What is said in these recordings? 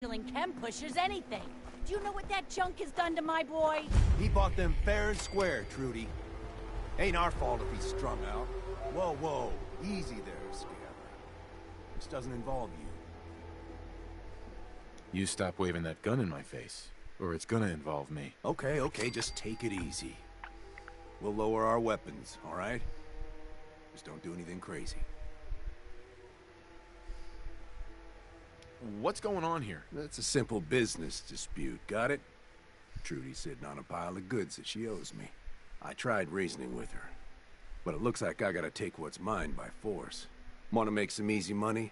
Stealing chem pushers anything. Do you know what that junk has done to my boy? He bought them fair and square, Trudy. Ain't our fault if he's strung out. Whoa, whoa. Easy there, Scammer. This doesn't involve you. You stop waving that gun in my face, or it's gonna involve me. Okay, okay, just take it easy. We'll lower our weapons, all right? Just don't do anything crazy. What's going on here? That's a simple business dispute, got it? Trudy's sitting on a pile of goods that she owes me. I tried reasoning with her, but it looks like I gotta take what's mine by force. Want to make some easy money?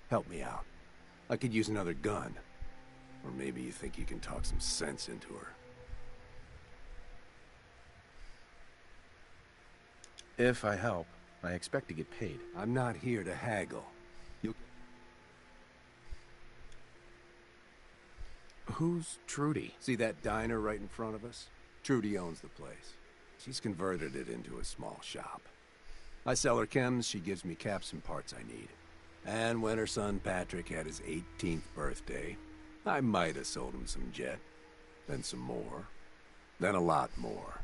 Help me out. I could use another gun. Or maybe you think you can talk some sense into her. If I help, I expect to get paid. I'm not here to haggle. Who's Trudy? See that diner right in front of us? Trudy owns the place. She's converted it into a small shop. I sell her chems, she gives me caps and parts I need. And when her son Patrick had his 18th birthday, I might have sold him some jet. Then some more. Then a lot more.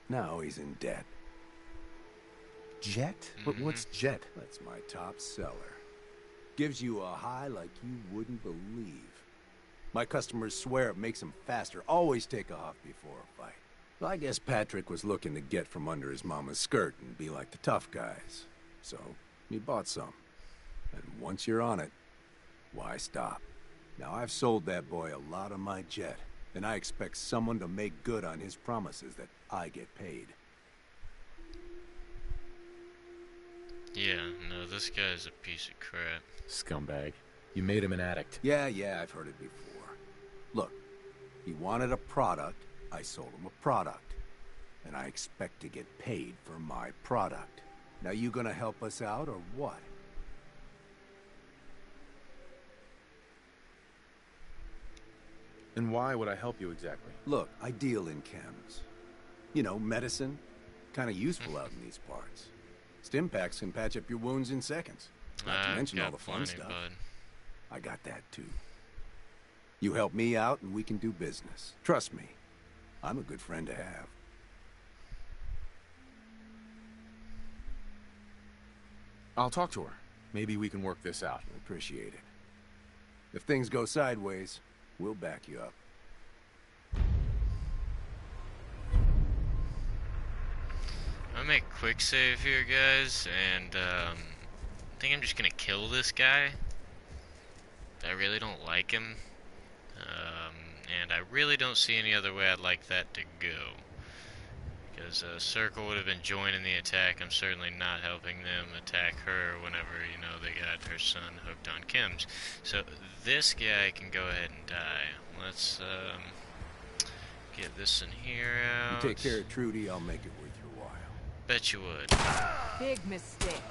Now he's in debt. Jet? But what's Jet? That's my top seller. Gives you a high like you wouldn't believe. My customers swear it makes them faster, always take a huff before a fight. Well, I guess Patrick was looking to get from under his mama's skirt and be like the tough guys. So, he bought some. And once you're on it, why stop? Now, I've sold that boy a lot of my jet, and I expect someone to make good on his promises that I get paid. Yeah, no, this guy's a piece of crap. Scumbag. You made him an addict. Yeah, I've heard it before. Look, he wanted a product, I sold him a product. And I expect to get paid for my product. Now you gonna help us out, or what? And why would I help you exactly? Look, I deal in chems. You know, medicine. Kinda useful out in these parts. Stim packs can patch up your wounds in seconds. Not to mention all the fun stuff. Bud. I got that too. You help me out and we can do business. Trust me, I'm a good friend to have. I'll talk to her. Maybe we can work this out. I appreciate it. If things go sideways, we'll back you up. I'll make a quick save here, guys, and I think I'm just gonna kill this guy. I really don't like him, and I really don't see any other way I'd like that to go. Because Circle would have been joining the attack. I'm certainly not helping them attack her whenever, you know, they got her son hooked on chems. So this guy can go ahead and die. Let's get this in here out. You take care of Trudy, I'll make it worth your while. Bet you would. Big mistake.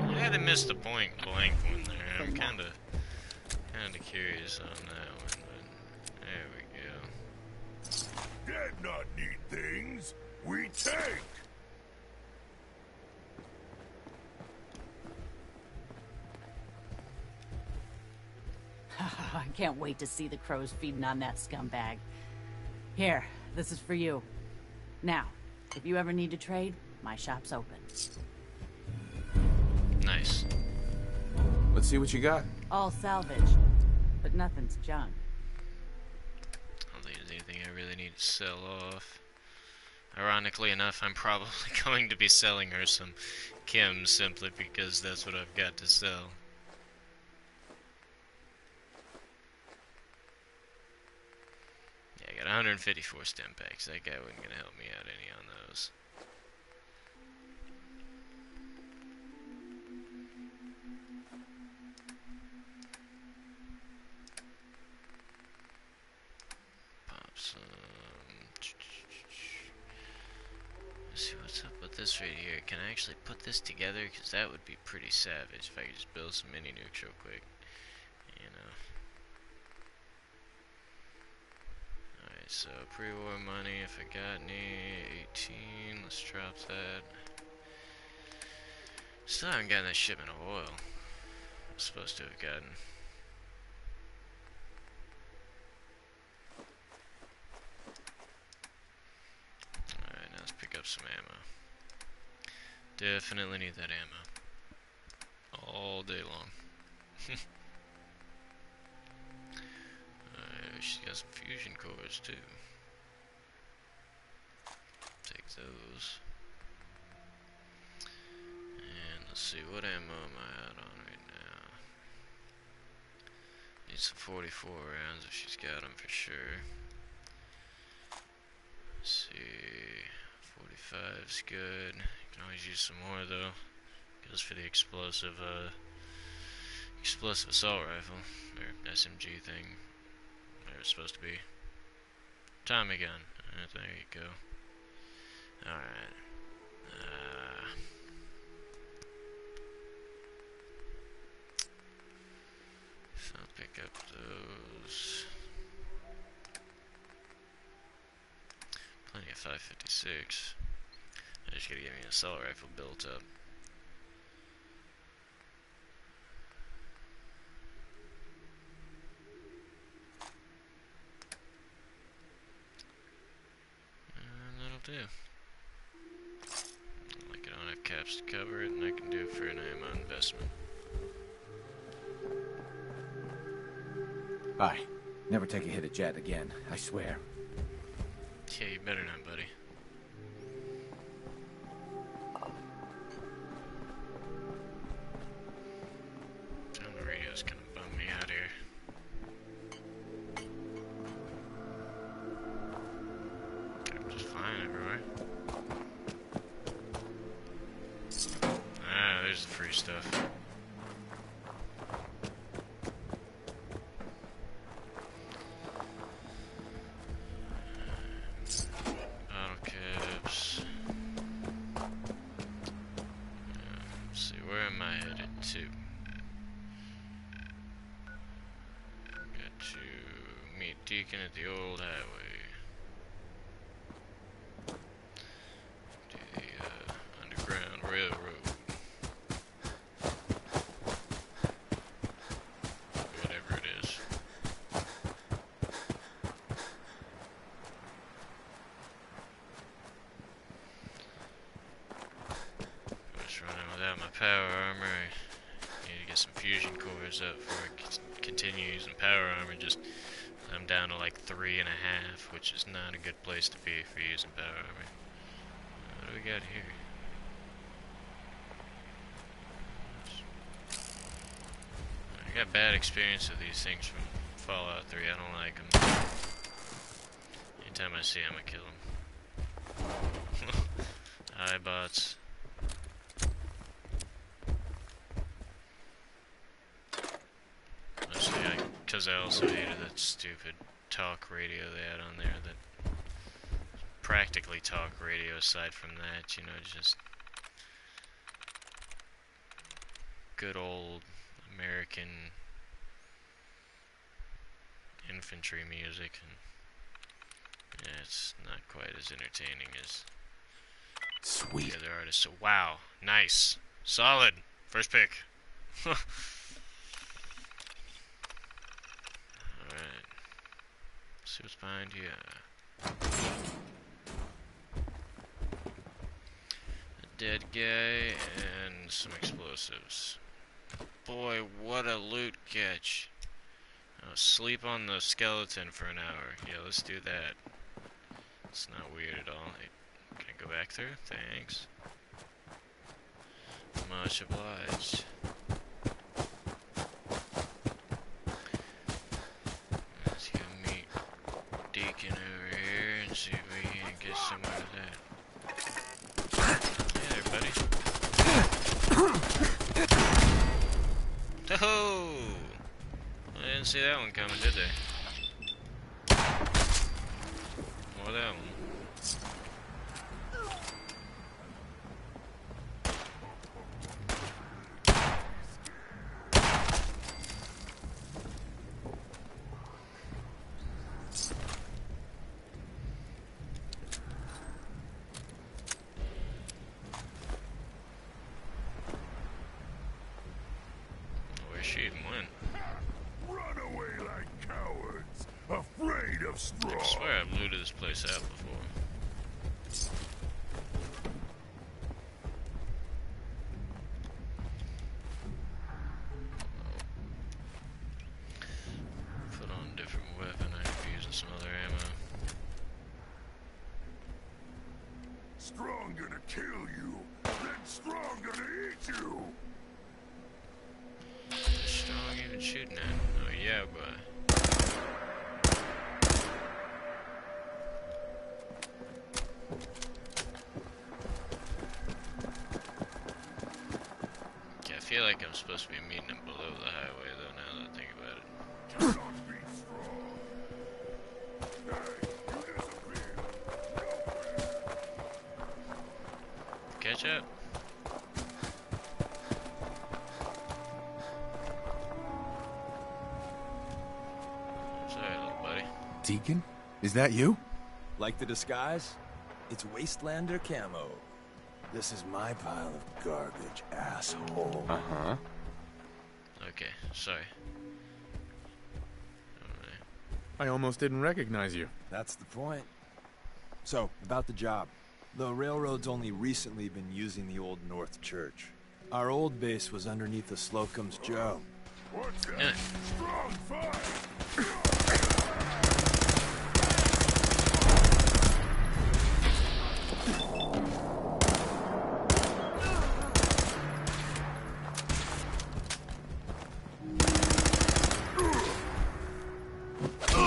Yeah, they missed the point blank one there. I'm kinda curious on that one, but there we go. Dead not need things, we take! I can't wait to see the crows feeding on that scumbag. Here, this is for you. Now, if you ever need to trade, my shop's open. Nice. Let's see what you got. All salvage, but nothing's junk. I don't think there's anything I really need to sell off. Ironically enough, I'm probably going to be selling her some chems simply because that's what I've got to sell. Yeah, I got 154 stem packs. That guy wasn't going to help me out any on those. Pop some. Let's see what's up with this right here. Can I actually put this together? Because that would be pretty savage if I could just build some mini nukes real quick. You know. Alright, so pre-war money, if I got any, 18, let's drop that. Still haven't gotten that shipment of oil. I'm supposed to have gotten. Alright, now let's pick up some ammo. Definitely need that ammo. All day long. She's got some fusion cores too. Take those. And let's see, what ammo am I out on right now? Need some 44 rounds if she's got them for sure. Let's see, 45's good. You can always use some more though. Goes for the explosive assault rifle, or SMG thing. Whatever it's supposed to be. Tommy gun. There you go. Alright. So I'll pick up those. Plenty of 5.56. I just gotta get me an assault rifle built up. Do. Like I don't have caps to cover it, and I can do it for an ammo investment. Bye. Never take a hit at Jet again, I swear. Yeah, you better not, buddy. Damn, the radio's gonna bum me out here. Everywhere. Ah, there's the free stuff. Bottle caps. Let's see, where am I headed to? Got to meet Deacon at the old highway. Railroad. Whatever it is. I'm just running without my power armor. I need to get some fusion cores up before I continue using power armor. I'm down to like 3.5, which is not a good place to be for using power armor. What do we got here? I got bad experience with these things from Fallout 3. I don't like them. Anytime I see them, I kill them. Hi, bots. Mostly because I also hated that stupid talk radio they had on there. That practically talk radio. Aside from that, you know, just good old American infantry music, and yeah, it's not quite as entertaining as Sweet. the other artists. So wow, nice, solid, first pick. Alright, see what's behind you. A dead guy and some explosives. Boy, what a loot catch. Sleep on the skeleton for an hour. Yeah, let's do that. It's not weird at all. Hey, can I go back through? Thanks. Much obliged. Let's go meet Deacon over here and see if we can get some out of that. Hey there, buddy. Oh! I didn't see that one coming, did they? Or that one. she even went. Run away like cowards, afraid of straw. I swear I've looted this place out before. Put on a different weapon. I could be using some other ammo. Strong gonna kill you, then strong gonna eat you. Is Strong even shooting at? Oh yeah, boy. Yeah, I feel like I'm supposed to be meeting him below the highway, though. Now that I think about it. Cannot be strong. Hey, you disappear. Catch up. Sorry, little buddy. Deacon? Is that you? Like the disguise? It's Wastelander camo. This is my pile of garbage, asshole. Uh-huh. Okay, sorry. Alright. I almost didn't recognize you. That's the point. So, about the job. The railroad's only recently been using the Old North Church. Our old base was underneath the Slocum's Joe. What's that? Yeah. Strong fight.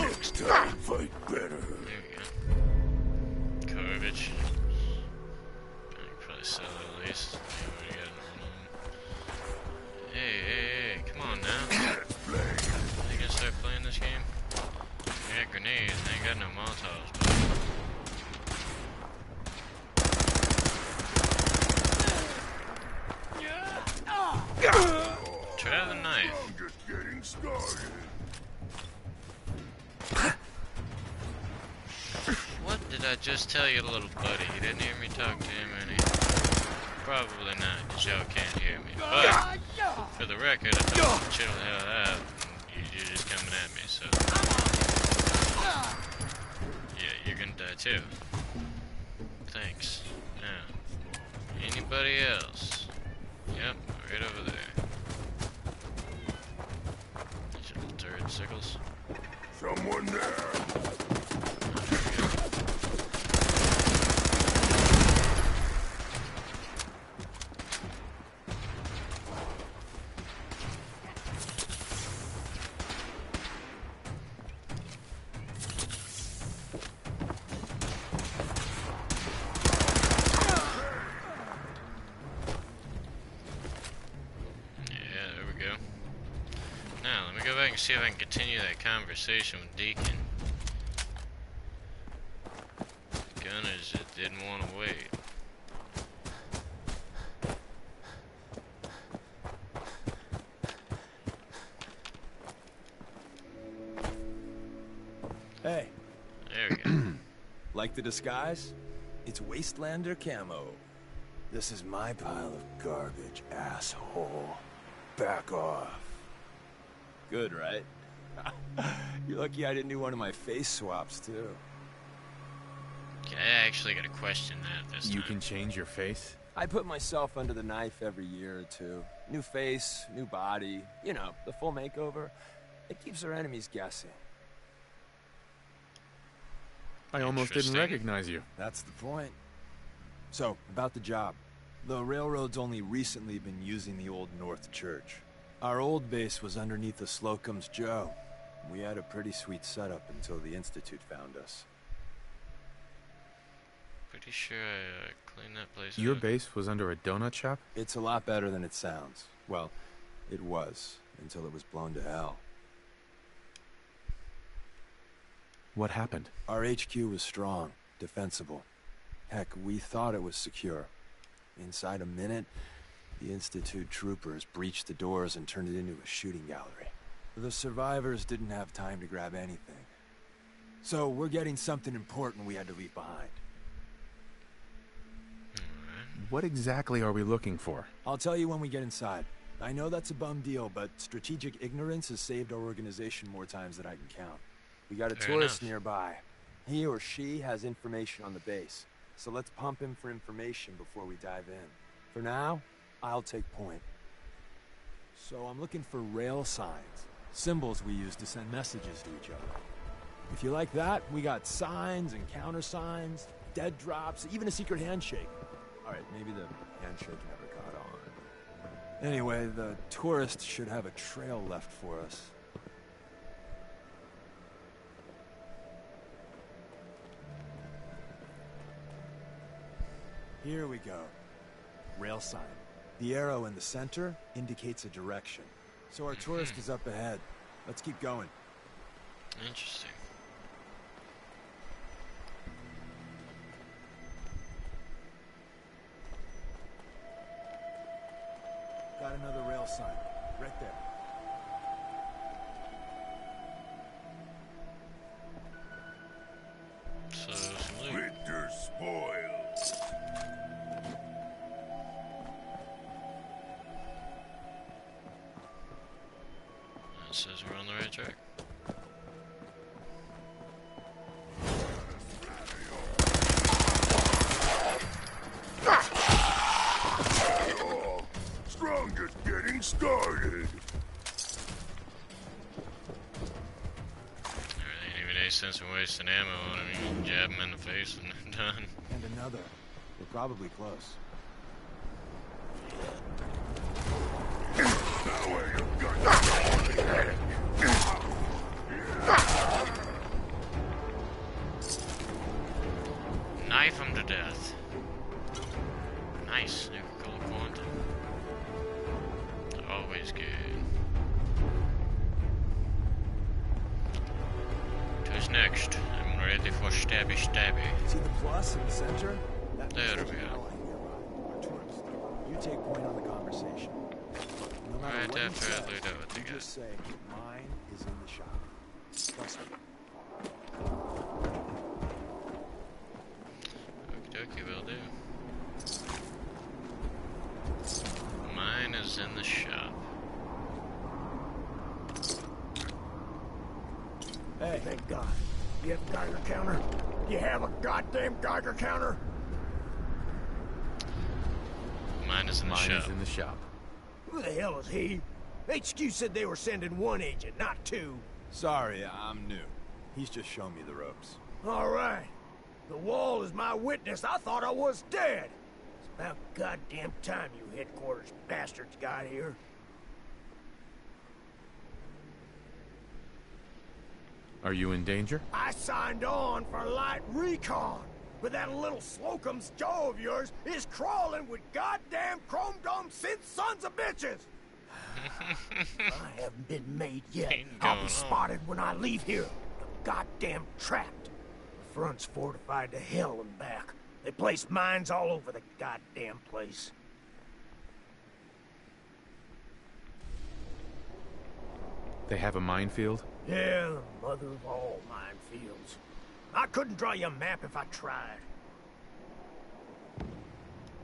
Next time, fight better. There we go. Garbage. I could probably sell it at least. Yeah, we got another one. Hey, come on now. Let's play. Are you gonna start playing this game? I got grenades, I ain't got no Molotovs, but... Try the knife. I'm just getting started. What did I just tell you, little buddy? You didn't hear me talk to him, any? Probably not, because y'all can't hear me. But, for the record, I told you to chill the hell out, and you're just coming at me, so... Yeah, you're gonna die too. Thanks. Now, anybody else? Yep, right over there. These little turret sickles. Someone there. See if I can continue that conversation with Deacon. Gunners just didn't want to wait. Hey, There we go. like the disguise? It's Wastelander camo. This is my pile of garbage, asshole. Back off. Good, right? You're lucky I didn't do one of my face swaps, too. Okay, I actually got to question that this time. You can change your face? I put myself under the knife every year or two. New face, new body, you know, the full makeover. It keeps our enemies guessing. I almost didn't Interesting. recognize you. That's the point. So, about the job. The railroad's only recently been using the Old North Church. Our old base was underneath the Slocum's Joe. We had a pretty sweet setup until the Institute found us. Pretty sure I cleaned that place Your up. base was under a donut shop? It's a lot better than it sounds. Well, it was, until it was blown to hell. What happened? Our HQ was strong, defensible. Heck, we thought it was secure. Inside a minute, the Institute troopers breached the doors and turned it into a shooting gallery. The survivors didn't have time to grab anything. So we're getting something important we had to leave behind. What exactly are we looking for? I'll tell you when we get inside. I know that's a bum deal, but strategic ignorance has saved our organization more times than I can count. We got a Fair tourist enough. nearby. He or she has information on the base, so let's pump him for information before we dive in. For now, I'll take point. So I'm looking for rail signs, symbols we use to send messages to each other. If you like that, we got signs and countersigns, dead drops, even a secret handshake. All right, maybe the handshake never caught on. Anyway, the tourist should have a trail left for us. Here we go. Rail sign. The arrow in the center indicates a direction. So our tourist is up ahead. Let's keep going. Interesting. Got another rail sign. Right there. So, some loot. Winter spoils. That says we're on the right track. Oh, strongest getting started. Ain't even any sense in wasting ammo on him. You can jab him in the face and then done. And another. We're probably close. Knife him to death. Nice, Nuka-Cola Quantum. Always good. Who's next? I'm ready for stabby stabby. See the plus in the center? That There means we there's an go. ally nearby. Our tourist. You take point on the conversation. No matter Right what he after I says, loot up with the you guy. just say, mine is in the shop. Trust me. Okie dokie, will do. Mine is in the shop. Hey, Thank God. You have a Geiger counter? You have a goddamn Geiger counter? Mine is in the Mine shop. is in the shop. Who the hell is he? HQ said they were sending one agent, not two. sorry, I'm new. He's just showing me the ropes. All right. The wall is my witness. I thought I was dead. It's about goddamn time you headquarters bastards got here. Are you in danger? I signed on for light recon, but that little Slocum's Joe of yours is crawling with goddamn chrome dome synth sons of bitches. I haven't been made yet. Ain't I'll going be on. spotted when I leave here. I'm goddamn trapped. The front's fortified to hell and back. They placed mines all over the goddamn place. They have a minefield? Yeah, the mother of all minefields. I couldn't draw you a map if I tried.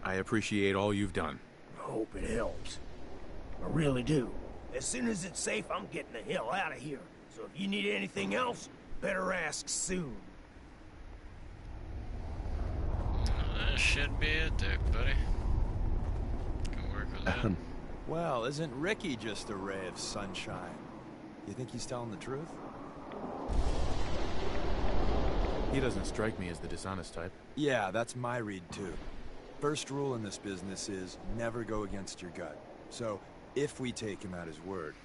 I appreciate all you've done. I hope it helps. I really do. As soon as it's safe, I'm getting the hell out of here. So if you need anything else, better ask soon. That should be it there, buddy. Can work with that. Well, isn't Ricky just a ray of sunshine? You think he's telling the truth? He doesn't strike me as the dishonest type. Yeah, that's my read too. First rule in this business is never go against your gut. So, if we take him at his word,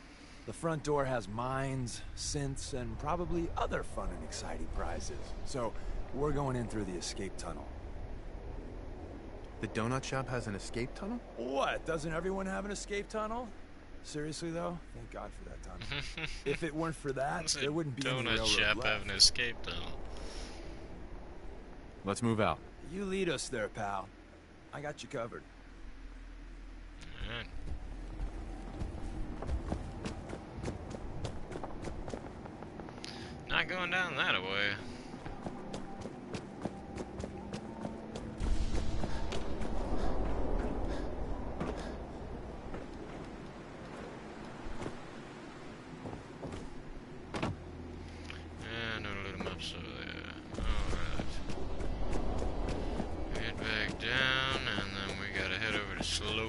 the front door has mines, synths, and probably other fun and exciting prizes. So, we're going in through the escape tunnel. The donut shop has an escape tunnel? What? Doesn't everyone have an escape tunnel? Seriously though? Thank God for that tunnel. If it weren't for that, It's a there wouldn't be any donut railroad shop left. having an escape tunnel. Let's move out. You lead us there, pal. I got you covered. Alright. Not going down that way.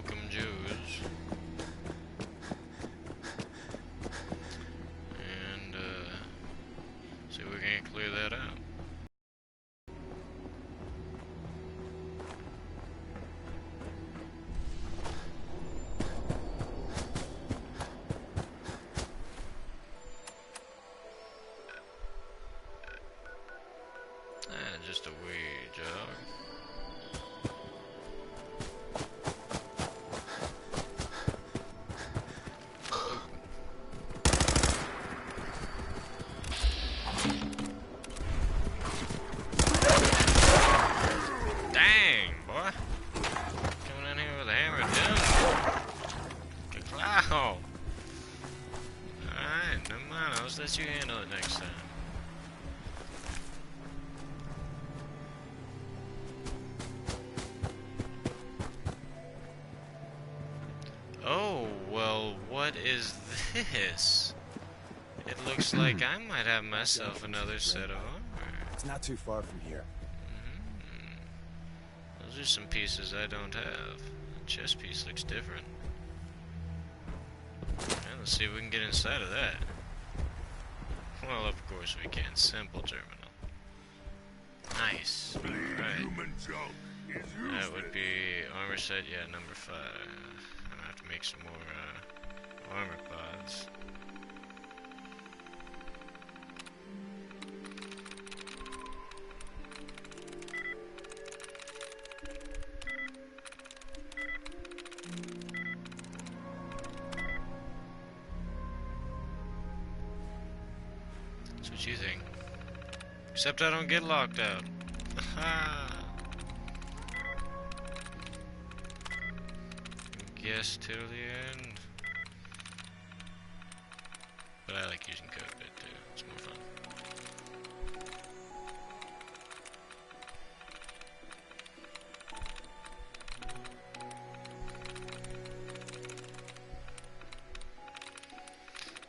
Slocum Jews. And, see if we can clear that out. Just a wee jog. Dang, boy. Coming in here with a hammer down. Wow. Alright, never mind. I'll just let you handle it next time. Oh, well, what is this? It looks like I might have myself another set of armor. It's not too far from here. Those are some pieces I don't have. The chest piece looks different. Well, let's see if we can get inside of that. Well, of course we can. Simple terminal. Nice. Alright. Human junk is That would be armor set, yeah, number 5. I'm gonna have to make some more armor pods. That's what you think. Except I don't get locked out. Guess till the end. But I like using cockpit too. It's more fun.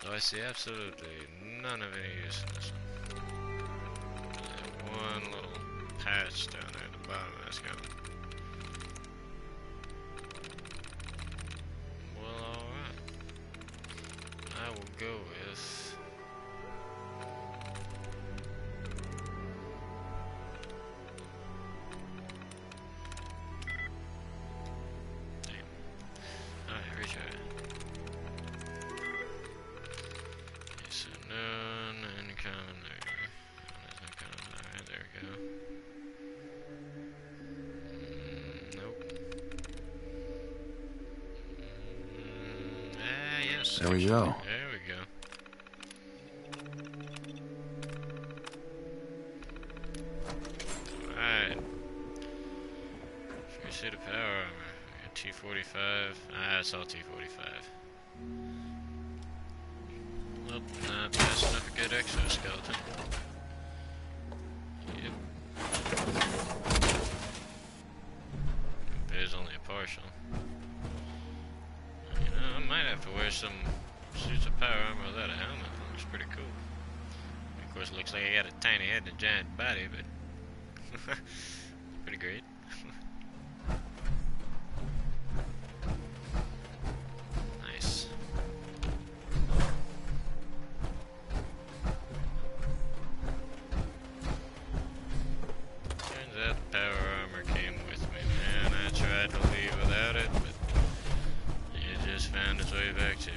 Though I see absolutely none of any use in this one. One little patch down there at the bottom of this gun. Well, alright. I will go with... Damn. Alright, retry. Okay, so none, uncommon there. There's no common. Alright, there we go. Nope. Yes. There we go. There we go. Alright. Free suit of power armor. We got T45. Ah, it's all T45. Well, not fast enough a good exoskeleton. Yep. There's only a partial. You know, I might have to wear some suits of power armor without a helmet. That looks pretty cool. Of course, it looks like I got a tiny head and a giant body, but pretty great. Nice. Turns out the power armor came with me, man. I tried to leave without it, but it just found its way back to me.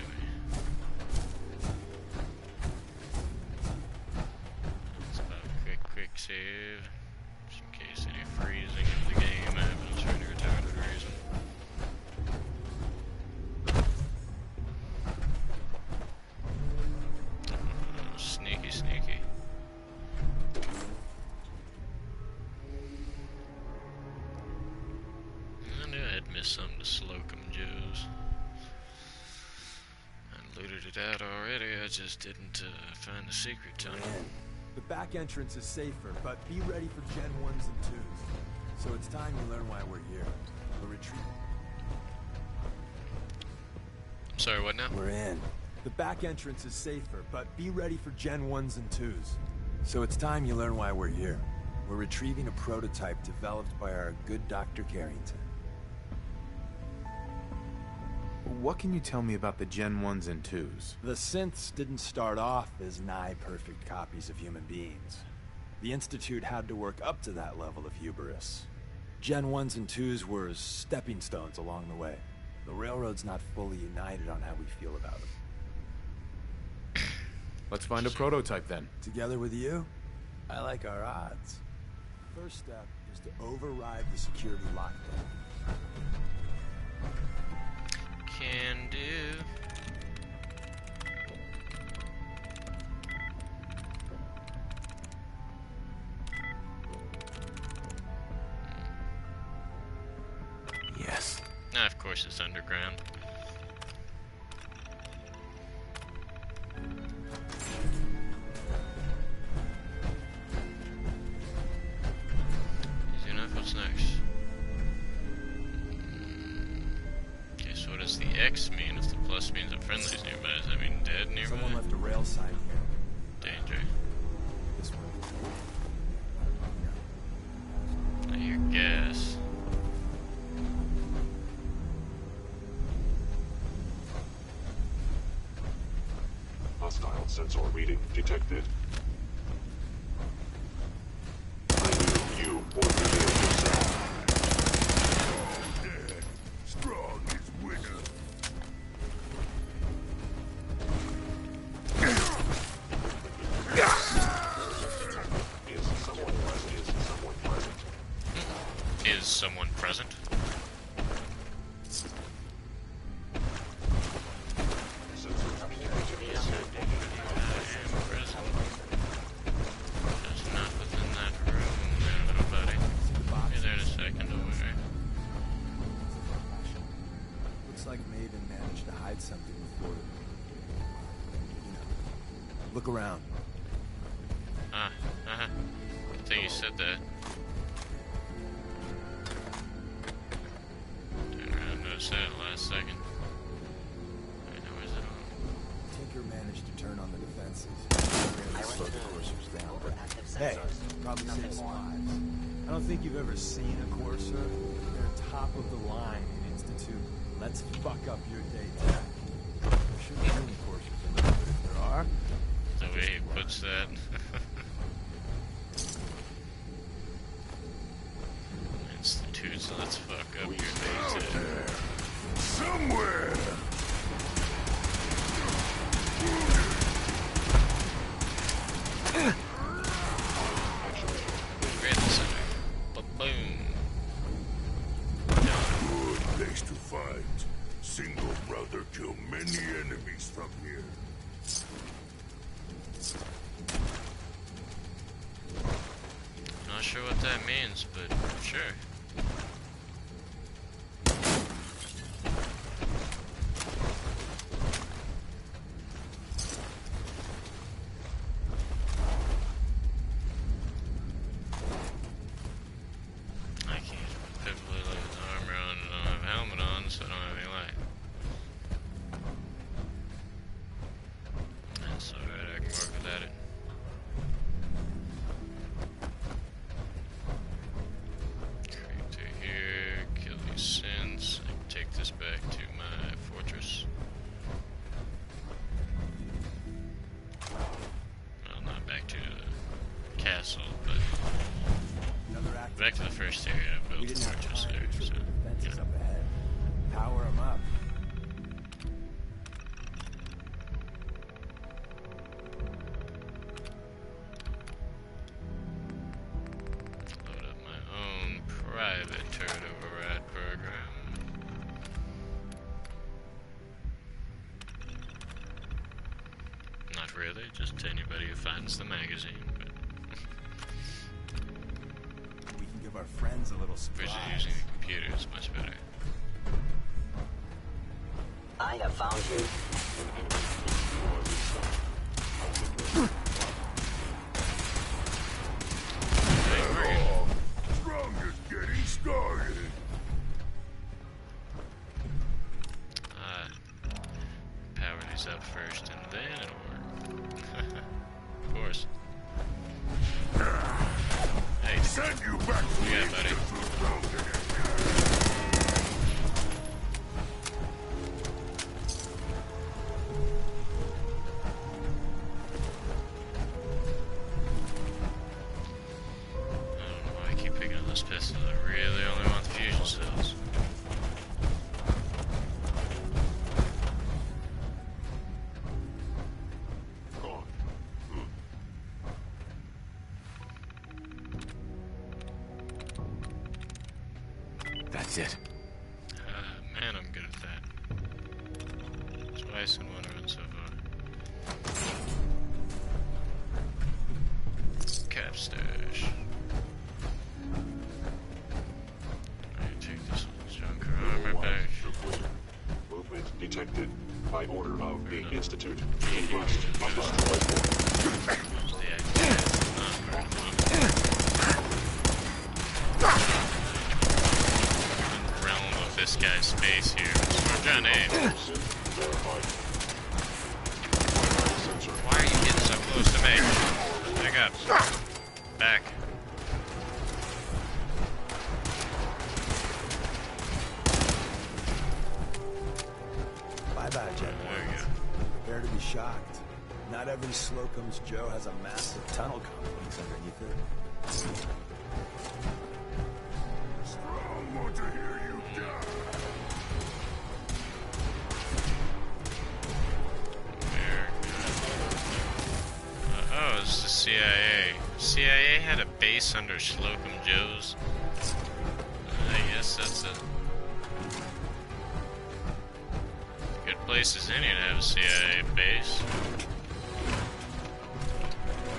Let's pop a quick save. Just in case any freezing of the game happens for any retarded reason. Oh, sneaky, sneaky. I knew I'd missed something to Slocum Joe's. I looted it out already, I just didn't find the secret tunnel. The back entrance is safer, but be ready for Gen 1s and 2s. So it's time you learn why we're here. A retreat. I'm sorry, what now? We're in. The back entrance is safer, but be ready for Gen 1s and 2s. So it's time you learn why we're here. We're retrieving a prototype developed by our good Dr. Carrington. what can you tell me about the Gen 1s and 2s? The synths didn't start off as nigh-perfect copies of human beings. The Institute had to work up to that level of hubris. Gen 1s and 2s were stepping stones along the way. The Railroad's not fully united on how we feel about them. Let's find a prototype then. Together with you, I like our odds. First step is to override the security lockdown. Can do. Yes. Ah, of course it's underground. Easy enough, what's next? Okay, so what does the X mean? If the plus means a friendly's nearby, does that mean dead nearby? Someone left a rail sign here. Danger. This way. I hear gas. Hostile sensor reading detected. I knew you would reveal yourself. Dead. Strong is winner. Is someone present? Is someone present? Is someone present? Sensor activated. That's not within that room there, little buddy. Be there in a second, don't worry. Looks like Maven managed to hide something before. You know. Look around. Ah, uh-huh. I think you said that. Turn around, notice that last second. Wait, now where's it on? Tinker managed to turn on the defenses. Slow the coursers down. Hey, probably saves some lives. I don't think you've ever seen a courser. They're top of the line in Institute. Let's fuck up your day tech. There should be many coursers in there, but if there are, The way he puts that. Institutes, let's fuck up your day tech. Somewhere. Right in the center. Ba-boom. Good place to fight. Single brother kill many enemies from here. Not sure what that means, but sure. I can't pivotal load his armor on and I don't have a helmet on, so I don't have any light. That's alright, I can work without it. Creep through here, kill these synths, I can take this back to my fortress. Well, not back to the castle, but another active back to the first area I We built the didn't have fortress time there, to so, trip the you fences know. up ahead. Power them up. Load up my own private turret override program. Not really, just to anybody who finds the magazine, but We can give our friends a little surprise. versus using a computer is much better. I have found you. Hey, we're good. Oh, strongest getting started. Power these up first and then it'll work. Of course. Hey, Send you back to Yeah, buddy. Institute, Broken. Twice in one run so far. Cap stash. Alright, take this junk armor back. Movement detected by order of the Institute. Realm of this guy's space here. We're trying to aim. Why are you getting so close to me? Back up. Back. Bye-bye, Jet. There we go. Prepare to be shocked. Not every Slocum's Joe has a massive tunnel complex underneath it. Strong want to hear you die. Oh, it's the CIA. CIA had a base under Slocum Joe's. I guess that's a good place as any to have a CIA base.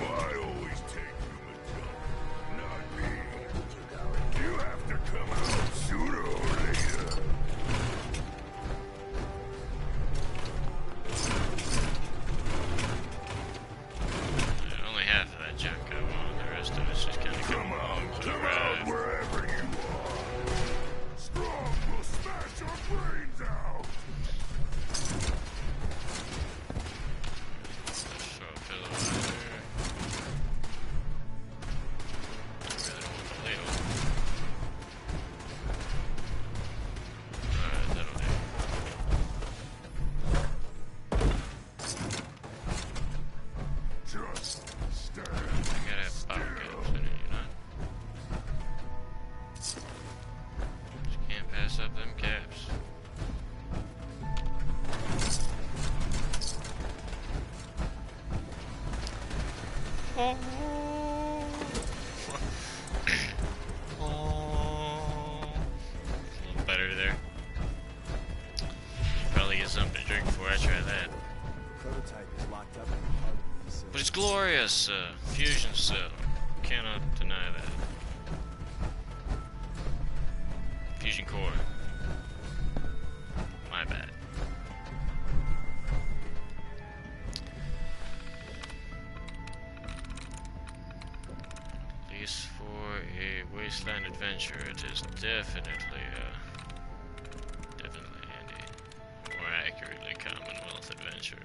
I always take you, Mattel, not me. You have to come out sooner or later. Only half of that junk I want. The rest of it's just kind of Come out wherever you are. Strong will smash your brains out. Throw a pillow in there. Really don't want the ladle. Alright, that'll do. Just stand I gotta have bottle caps in it, you know? Just can't pass up them caps. A little better there. Probably get something to drink before I try that. Prototype is locked up in the heart of the facility. But it's glorious, fusion cell. Cannot deny that. Fusion core. My bad. At least for a wasteland adventure, it is definitely handy. More accurately, Commonwealth adventure.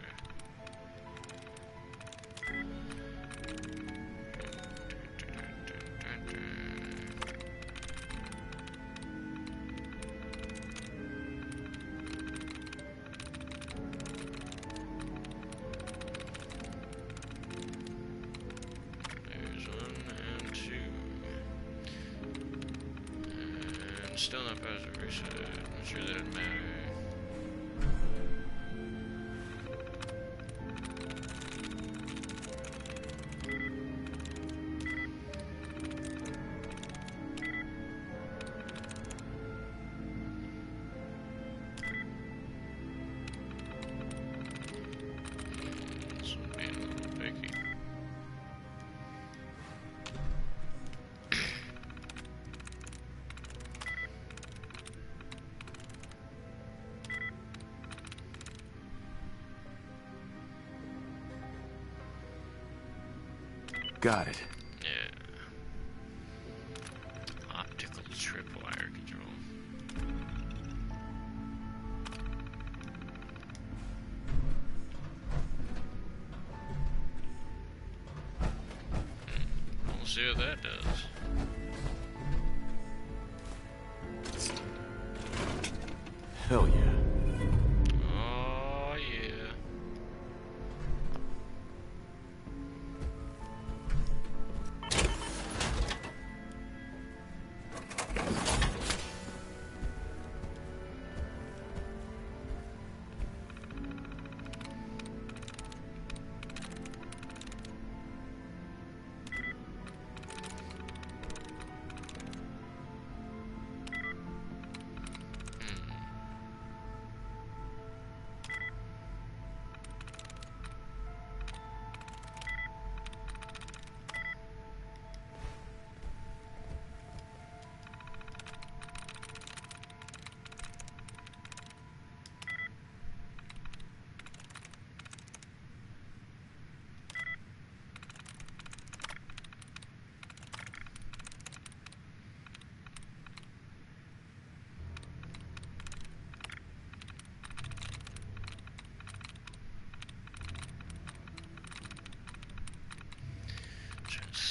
There's 1 and 2. And still not positive reset. Not sure that it matters. This one being a little picky. Got it. Yeah. Optical tripwire control. We'll see what that does. Hell yeah. Oh yeah.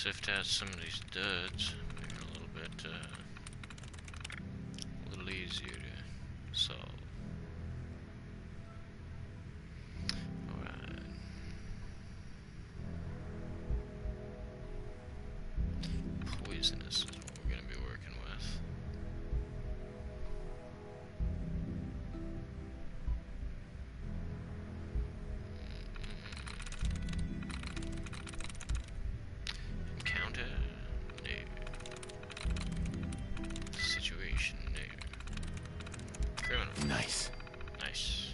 sift out some of these duds. Make it a little easier to solve. Alright. Poisonous is what we're gonna be working with. Encounter new. Situation new. Criminal. Nice. Nice.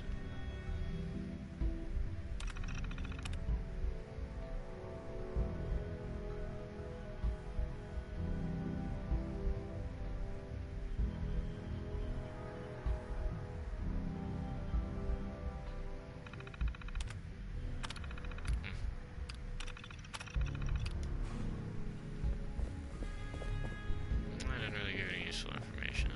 I didn't really give any useful information though.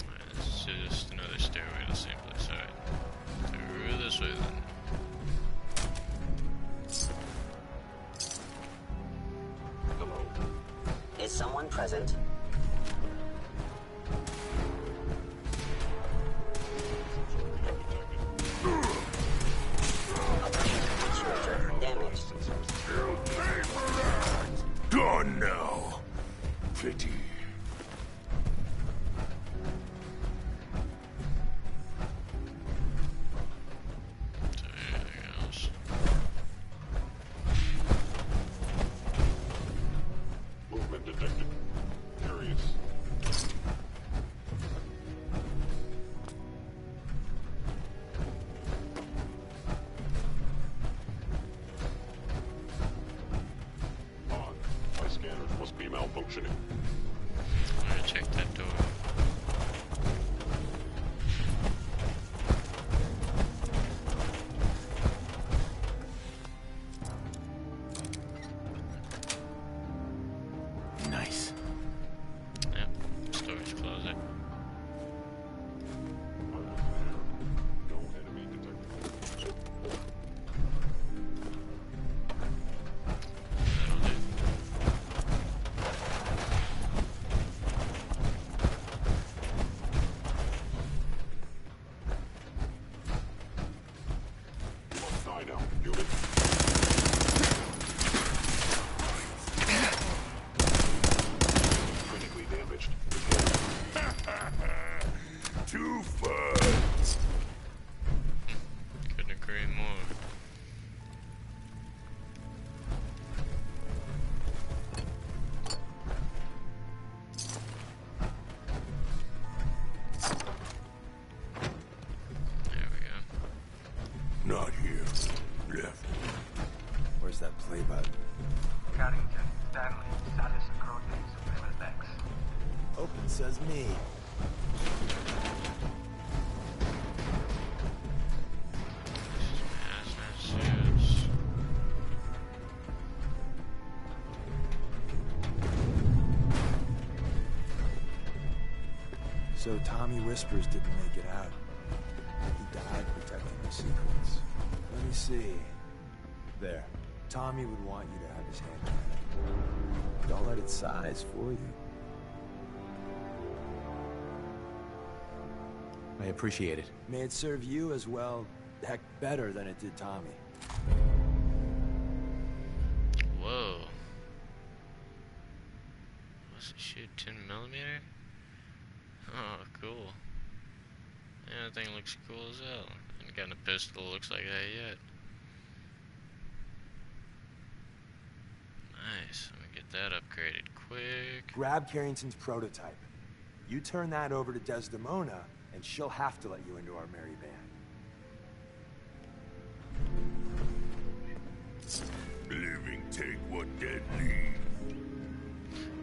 Alright, this is just another stairway to the same place. Alright. Through this way then. Is someone present? Structure damaged. You'll pay for that! Gone now. Pity. So anything else? Movement detected. Curious. On. My scanners must be malfunctioning. I'm gonna check that door. Nice. Yep, storage closet. No enemy detected. That'll do. I know. Unit. Critically damaged. Too fun. Couldn't agree more. There we go. Not here. Left. Where's that play button? Carrington, Stanley, Salis, Croton, Supreme X. Open says me. Hazmat suits. So Tommy Whispers didn't make it out. He died protecting the secrets. Let me see. There. Tommy would want you to have his hand cannon. Don't let it size for you. I appreciate it. May it serve you as well, heck, better than it did Tommy. Whoa. What's it shoot? 10mm? Oh, cool. Yeah, that thing looks cool as hell. Ain't got a pistol looks like that yet. Nice. Let me get that upgraded quick. Grab Carrington's prototype. You turn that over to Desdemona, and she'll have to let you into our merry band. Living take what dead leave.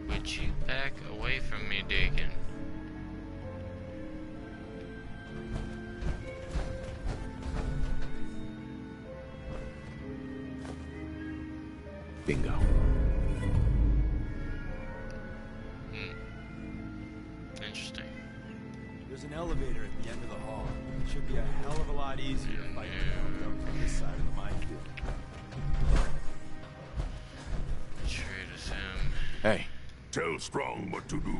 Would you back away from me, Deacon? Bingo. Interesting. There's an elevator at the end of the hall. It should be a hell of a lot easier to fight from this side of the minefield. Trade with him. Hey, Tell Strong what to do.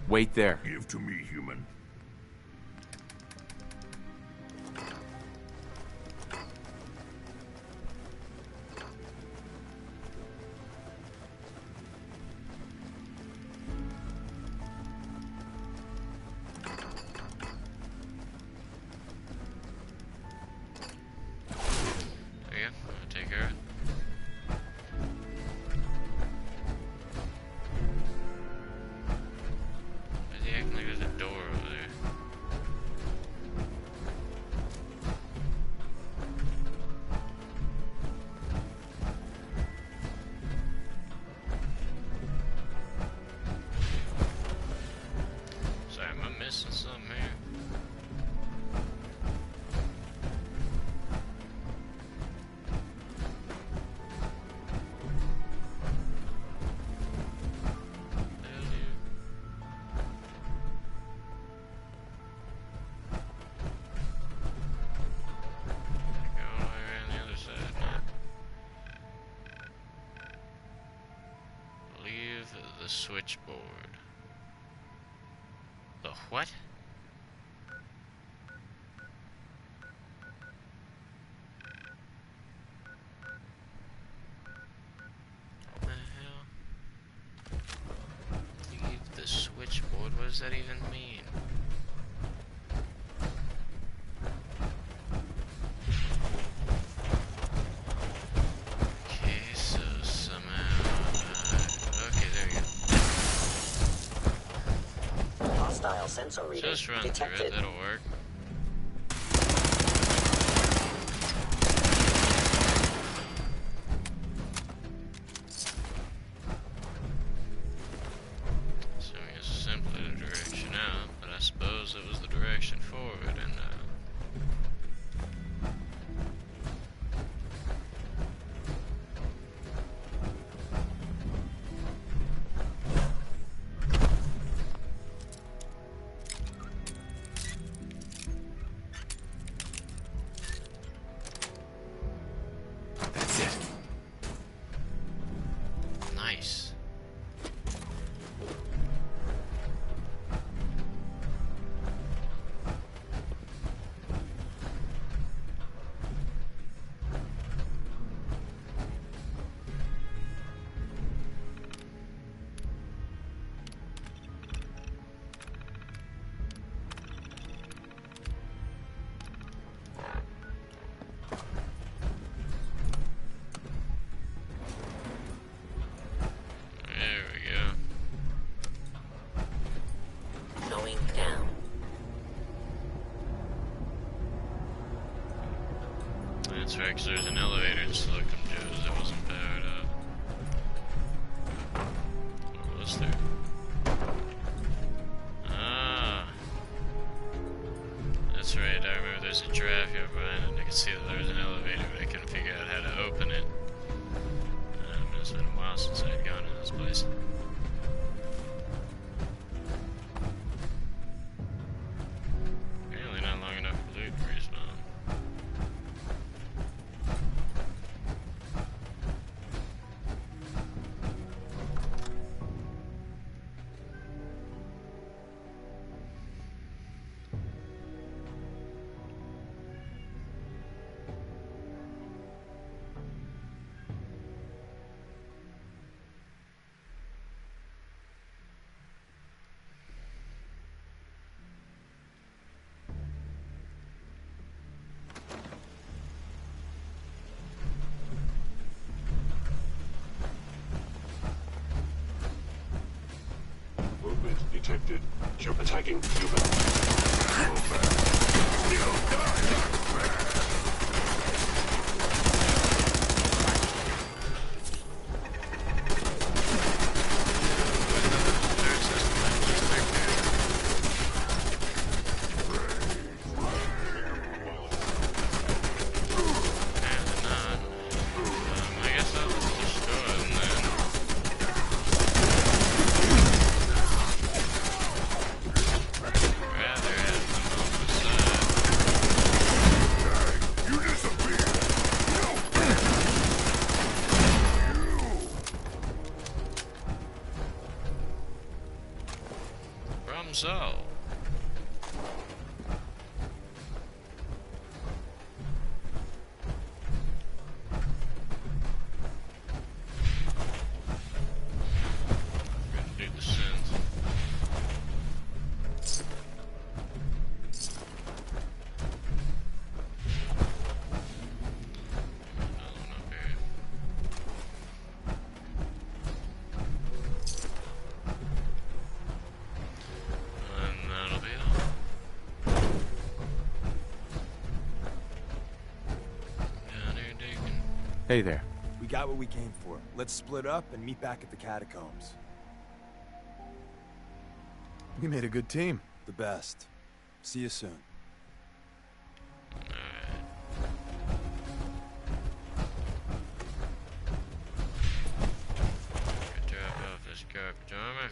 wait there. Give to me, human. There you go. I'll take care of it. Why is he acting like there's a door over there? Sorry, am I missing something here? Hell yeah. Go all the way around the other side now. Leave the switchboard. The what? What the hell? Leave the switchboard? What does that even mean? Okay, so somehow. Okay, there we go. Hostile sensor reading Just run detected. through it, that'll work. Assuming it's simply the direction out, but I suppose it was the direction forward, and That's it. nice. There we go. Going down. That's right, 'cause there's an elevator in Slocum Joe's that wasn't powered up. Or was there? Ah. That's right, I remember there's a giraffe here behind it, and I could see that there was an elevator, but I couldn't figure out how to open it. It's been a while since I'd gone to this place. Apparently not long enough for loot to respawn. Movement detected. Attacking human. Go back. You'll die. I guess I'll Problem solved. Do the sins. Hey there. We got what we came for. Let's split up and meet back at the catacombs. We made a good team. The best. See you soon. Drop off this garbage armor.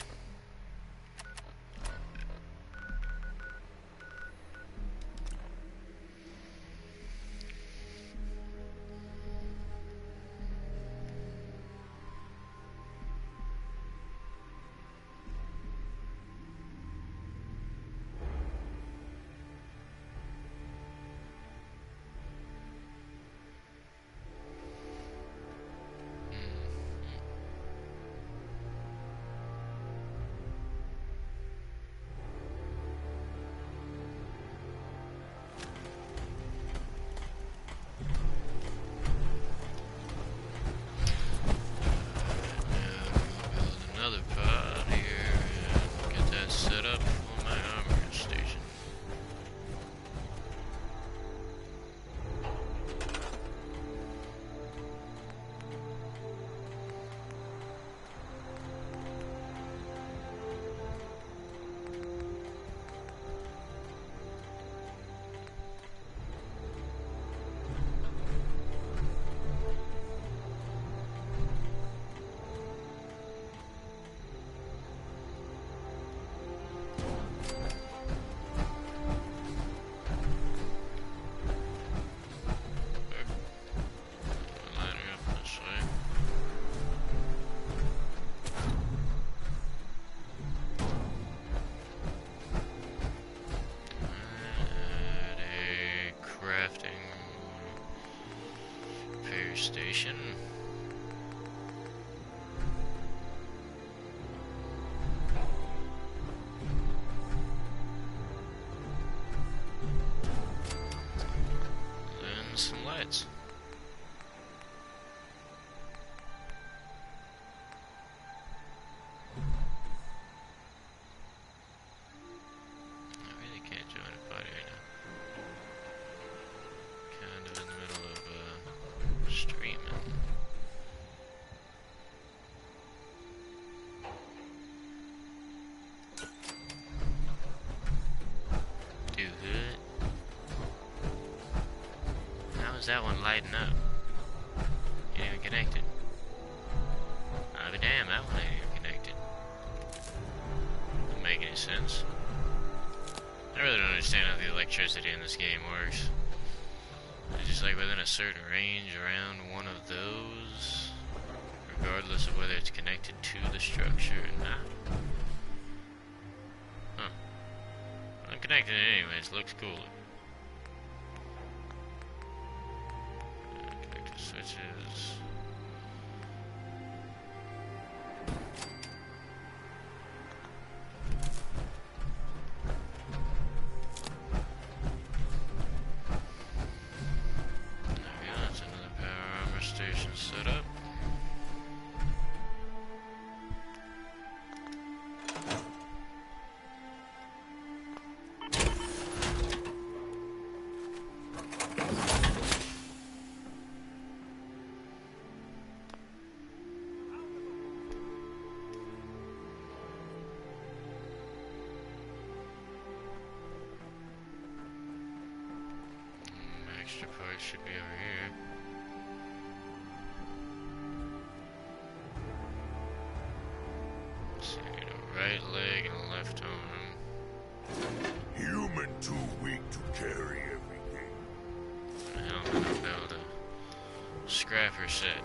Station. And some lights. I really can't join a party right now. Kind of in the middle of streaming. Do good. How is that one lighting up? Ain't even connected. I'll be damn, that one ain't even connected. Doesn't make any sense. I really don't understand how the electricity in this game works. It's just like within a certain range around one of those, regardless of whether it's connected to the structure or not. Huh. I'm connected anyways, looks cool. Connected switches. Set up. Extra parts should be over here. Right leg and left arm. Human too weak to carry everything. Helmet, I'll be able to scrap her set.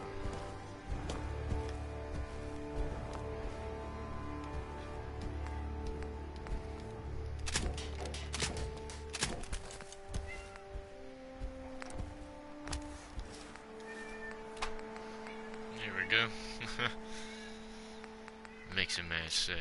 know? Mix and match set.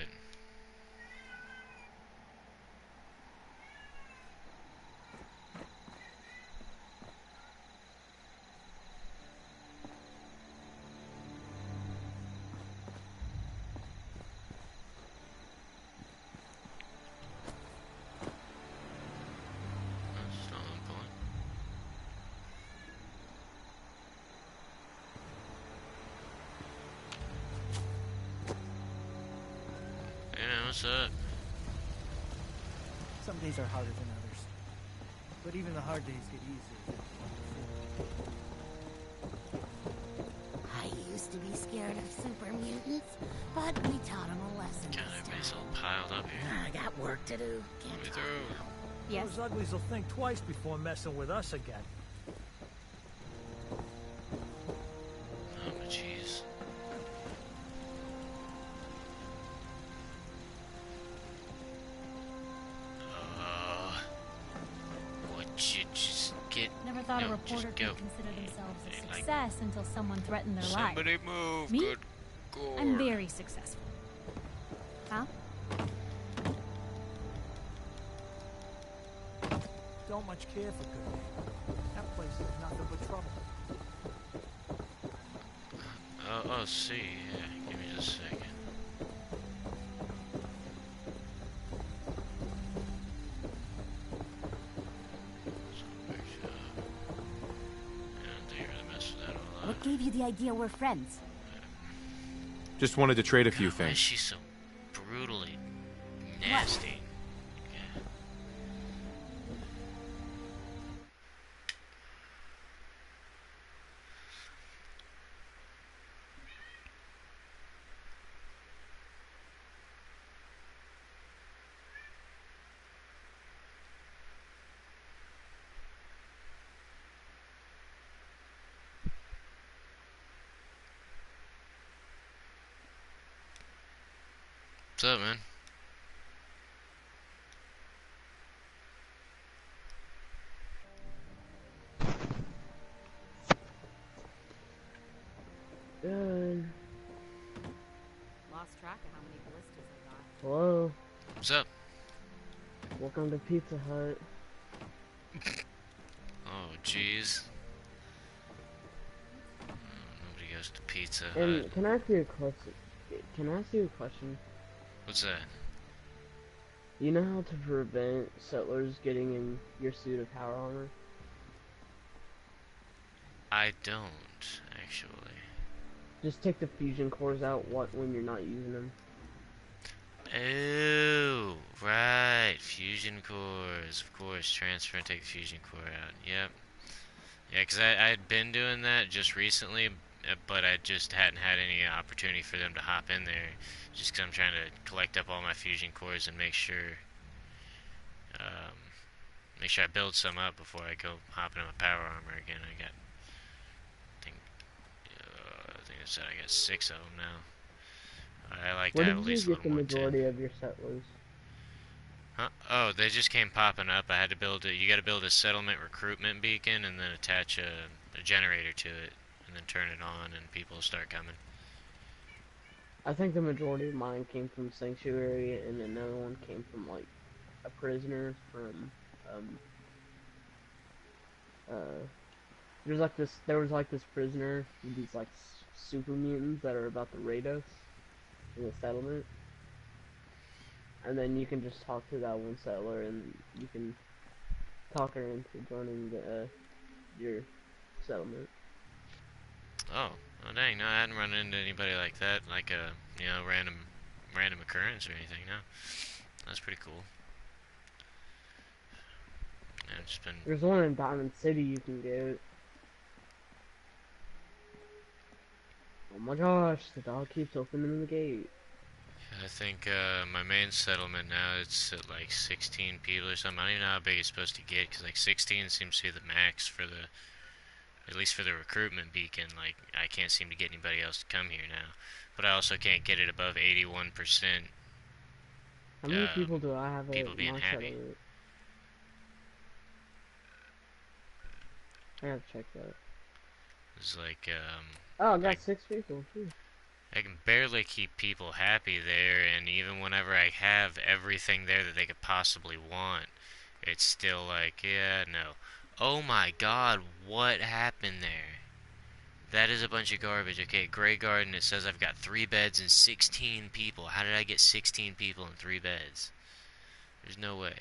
Still on point. Hey man, what's up? Some days are harder than others. But even the hard days get easier. I used to be scared of super mutants, but we taught them a lesson. God, everybody's all piled up here. I got work to do. Can't Let me talk through. now. Yes. Those uglies will think twice before messing with us again. Oh my jeez. Would you just get... Never thought no, a reporter just could go. consider themselves a Like, success until someone threatened their life. somebody move. Me? Good gore. I'm very successful. Huh? Don't much care for good. That place is nothing but trouble. Oh, see. Yeah, give me just a second. What gave you the idea we're friends? Just wanted to trade a few Why is things. she so brutally nasty? What's up, man? Good. Lost track of how many blisters I got. Hello. What's up? Welcome to Pizza Hut. Oh, jeez. Nobody goes to Pizza Hut. And can I ask you a question? Can I ask you a question? What's that? You know how to prevent settlers getting in your suit of power armor? I don't, actually. Just take the fusion cores out when you're not using them. Oh, right. Fusion cores. Of course, transfer and take the fusion core out. Yep. Yeah, because I had been doing that just recently, but I just hadn't had any opportunity for them to hop in there. Just because I'm trying to collect up all my fusion cores and make sure I build some up before I go hop into my power armor again. I think I said I got 6 of them now. I like to Where have did at you least a get the little more 10. majority of your settlers? Huh? Oh, they just came popping up. I had to build you got to build a settlement recruitment beacon and then attach a generator to it and then turn it on and people start coming. I think the majority of mine came from Sanctuary, and another one came from like a prisoner from there was like this prisoner with these like super mutants that are about to raid us in the settlement, and then you can just talk to that one settler and you can talk her into joining your settlement. Oh dang, no, I hadn't run into anybody like that, like a random occurrence or anything. No, that's pretty cool. Yeah, I've just been. There's one in Diamond City you can get. Oh my gosh, the dog keeps opening the gate. I think my main settlement now, it's at like 16 people or something. I don't even know how big it's supposed to get, because like 16 seems to be the max for at least for the recruitment beacon. Like, I can't seem to get anybody else to come here now. But I also can't get it above 81%. How many people do I have people at being my happy. settlement? I gotta check that. It's like, Oh, I got 6 people. Phew. I can barely keep people happy there, and even whenever I have everything there that they could possibly want, it's still like, yeah, no. Oh my god, what happened there? That is a bunch of garbage. Okay, Grey Garden, it says I've got 3 beds and 16 people. How did I get 16 people in 3 beds? There's no way.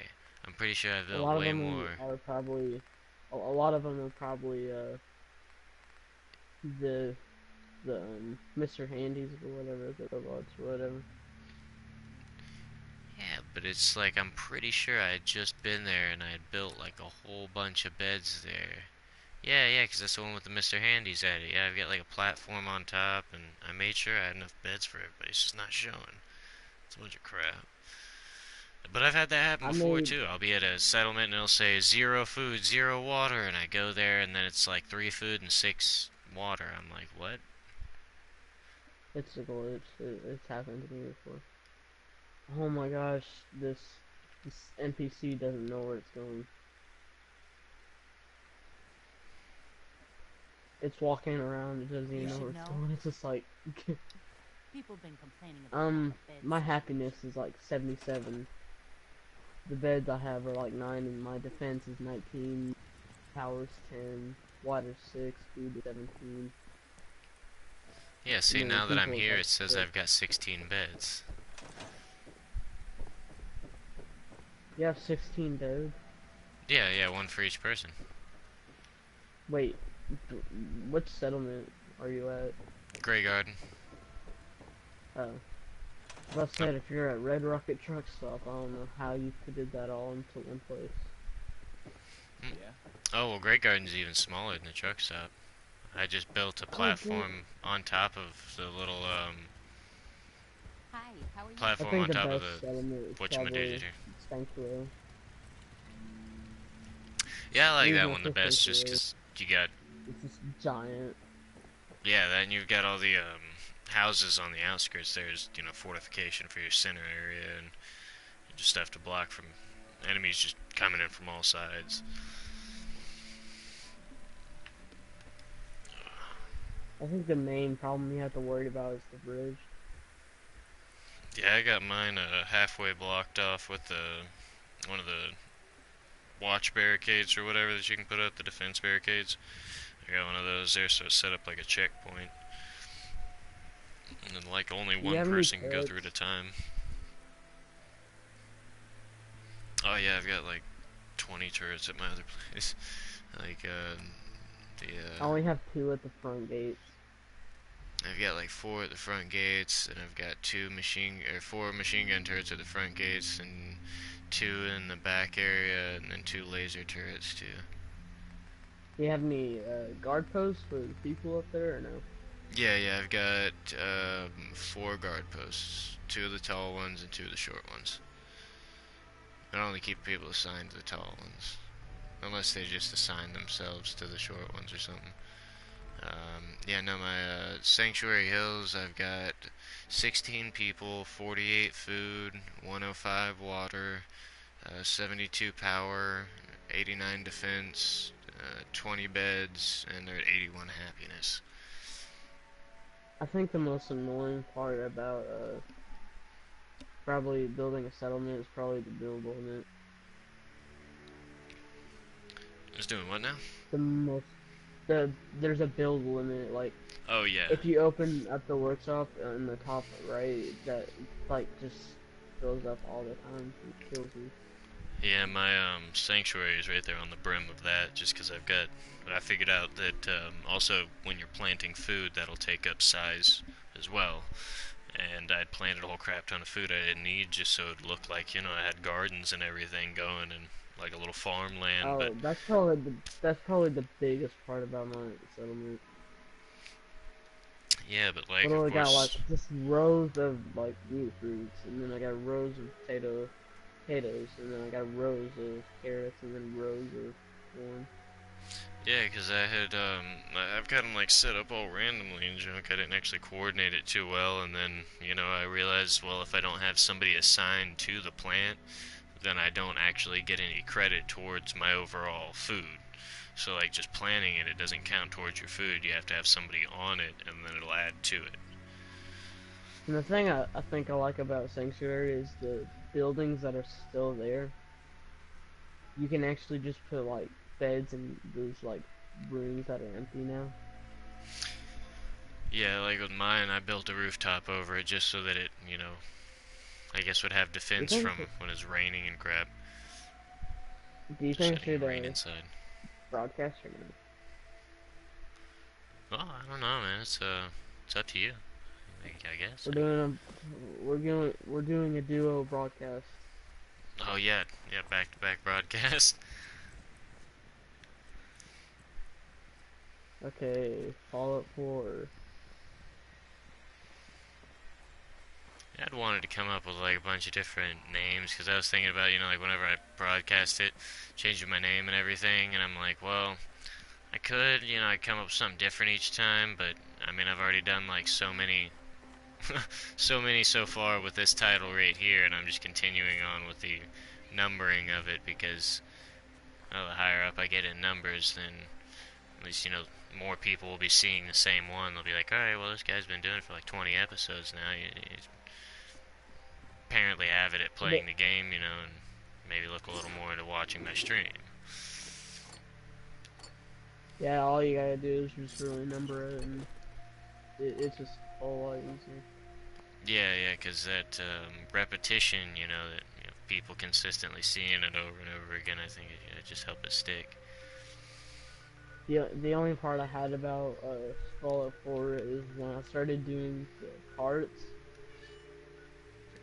I'm pretty sure I've A built lot of way them more. are probably, a lot of them are probably the Mr. Handies or whatever, the robots or whatever. Yeah, but it's like I'm pretty sure I had just been there and I had built like a whole bunch of beds there. Yeah, because that's the one with the Mr. Handies at it. Yeah, I've got like a platform on top, and I made sure I had enough beds for everybody. It's just not showing. It's a bunch of crap. But I've had that happen before too. I'll be at a settlement and it'll say 0 food, 0 water, and I go there and then it's like 3 food and 6 water. I'm like, what? It's a glitch. It's happened to me before. Oh my gosh, this NPC doesn't know where it's going. It's walking around, it doesn't even know where it's going. It's just like People been complaining about my happiness is like 77. The beds I have are like 9 and my defense is 19, power's 10, water's 6, food is 17. Yeah, see, now that I'm here, it says I've got 16 beds. You have 16 beds? Yeah, 1 for each person. Wait, which settlement are you at? Grey Garden. Oh. Well, I said, if you're at Red Rocket Truck Stop, I don't know how you fitted that all into one place. Yeah. Oh, well, Grey Garden's even smaller than the truck stop. I just built a platform on top of the little, platform on top of the whatchamadiddity. Sanctuary. Yeah, I like that one the best, just because you got... It's just giant. Yeah, then you've got all the, houses on the outskirts. There's, fortification for your center area, and you just have to block from enemies just coming in from all sides. I think the main problem you have to worry about is the bridge. Yeah, I got mine halfway blocked off with one of the watch barricades or whatever that you can put up, the defense barricades. I got one of those there, so it's set up like a checkpoint. And then, like, only one person can go through at a time. Oh yeah, I've got like 20 turrets at my other place. Like, I only have 2 at the front gates. I've got like 4 at the front gates, and I've got 4 machine gun turrets at the front gates, and 2 in the back area, and then 2 laser turrets too. Do you have any guard posts for the people up there, or no? Yeah, I've got 4 guard posts. 2 of the tall ones and 2 of the short ones. I only keep people assigned to the tall ones, unless they just assign themselves to the short ones or something. Yeah, no, my Sanctuary Hills, I've got 16 people, 48 food, 105 water, 72 power, 89 defense, 20 beds, and they're at 81 happiness. I think the most annoying part about probably building a settlement is probably the build limit. It's doing what now? There's a build limit, like. Oh yeah. If you open up the workshop in the top right, that like just fills up all the time and kills you. Yeah, my sanctuary is right there on the brim of that, just because I figured out that also when you're planting food, that'll take up size as well. And I'd planted a whole crap ton of food I didn't need, just so it looked like, I had gardens and everything going, and like a little farmland. Oh, but that's probably the biggest part about my settlement. Yeah, but like, I of got like course, just rows of like new fruits, and then I got rows of potatoes, and then I got rows of carrots, and then rows of corn. yeah, because I've got them like set up all randomly and junk. I didn't actually coordinate it too well, and then, I realized, well, if I don't have somebody assigned to the plant, then then I don't actually get any credit towards my overall food. So like just planning it, it doesn't count towards your food. You have to have somebody on it, and then it'll add to it. And the thing I think I like about Sanctuary is the buildings that are still there. You can actually just put like beds in those like rooms that are empty now. Yeah, like with mine, I built a rooftop over it just so that it, you know, I guess would have defense from when it's raining and crap. Do you think should rain inside? Broadcast or no? Well, I don't know, man. It's up to you. I guess. We're doing a duo broadcast. Oh yeah, back-to-back broadcast. Okay, Fallout 4. I'd wanted to come up with like a bunch of different names because I was thinking about, you know, like whenever I broadcast it, changing my name and everything, and I'm like, well, I could, you know, I'd come up with something different each time, but I mean, I've already done like so many so far with this title right here, and I'm just continuing on with the numbering of it because the higher up I get in numbers, then at least, you know, more people will be seeing the same one. They'll be like, alright, well, this guy's been doing it for like 20 episodes now. He's apparently avid at playing the game, you know, and maybe look a little more into watching my stream. Yeah, all you gotta do is just really number it, and it's just a whole lot easier. Yeah, because that repetition, you know, that people consistently seeing it over and over again, I think it just helps it stick. The only part I had about Fallout 4 is when I started doing the parts,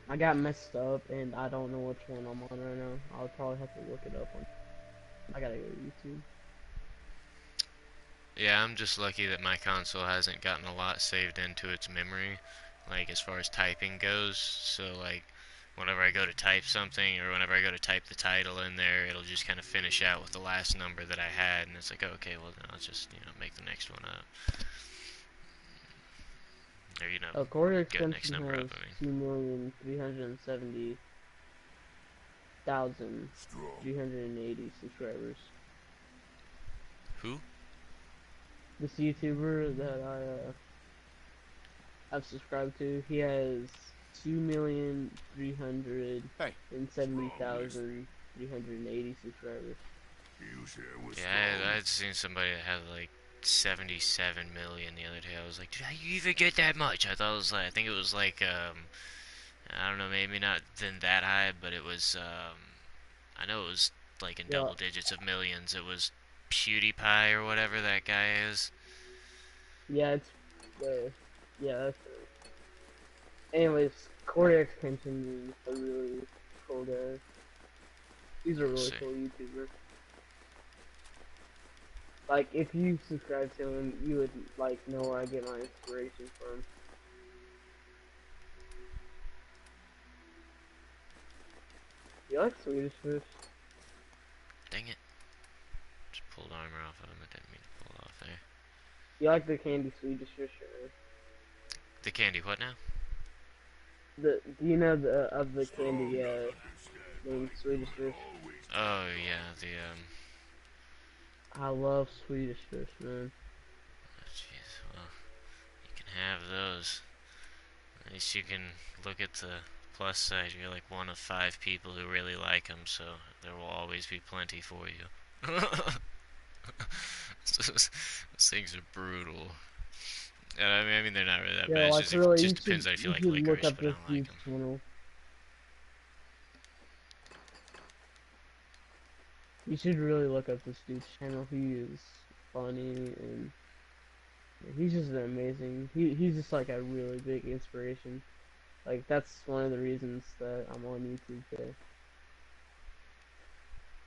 I got messed up, and I don't know which one I'm on right now. I'll probably have to look it up on. I gotta go to YouTube. Yeah, I'm just lucky that my console hasn't gotten a lot saved into its memory, like as far as typing goes. So like, whenever I go to type something, or whenever I go to type the title in there, it'll just kind of finish out with the last number that I had, and it's like, okay, well then I'll just, you know, make the next one up. Or, you know, Core get the next number has up, I mean. 2,370,380 subscribers. Who? This YouTuber that I've subscribed to, he has 2,370,380 subscribers. Yeah, I'd seen somebody that had like 77 million the other day. I was like, did you even get that much? I thought it was like, I think it was like, I don't know, maybe not then that high, but it was, I know it was like in double digits of millions. It was PewDiePie or whatever that guy is. Yeah, it's, that's anyways, Cortex continues a really cool guy. He's a really cool YouTuber. Like, if you subscribe to him, you would, like, know where I get my inspiration from. You like Swedish Fish? Dang it. Just pulled armor off of him. I didn't mean to pull it off there. You like the candy Swedish Fish, or? The candy what now? Do you know the candy, named Swedish Fish? Oh, yeah, I love Swedish Fish, man. Jeez, well, you can have those. At least you can look at the plus side. You're like one of 5 people who really like them, so there will always be plenty for you. Those things are brutal. I mean, they're not really that bad. Like, it really, just depends on if you like licorice, but I don't like them. Channel. You should really look up this dude's channel. He is funny, and he's just amazing. He's just like a really big inspiration. Like, that's one of the reasons that I'm on YouTube today.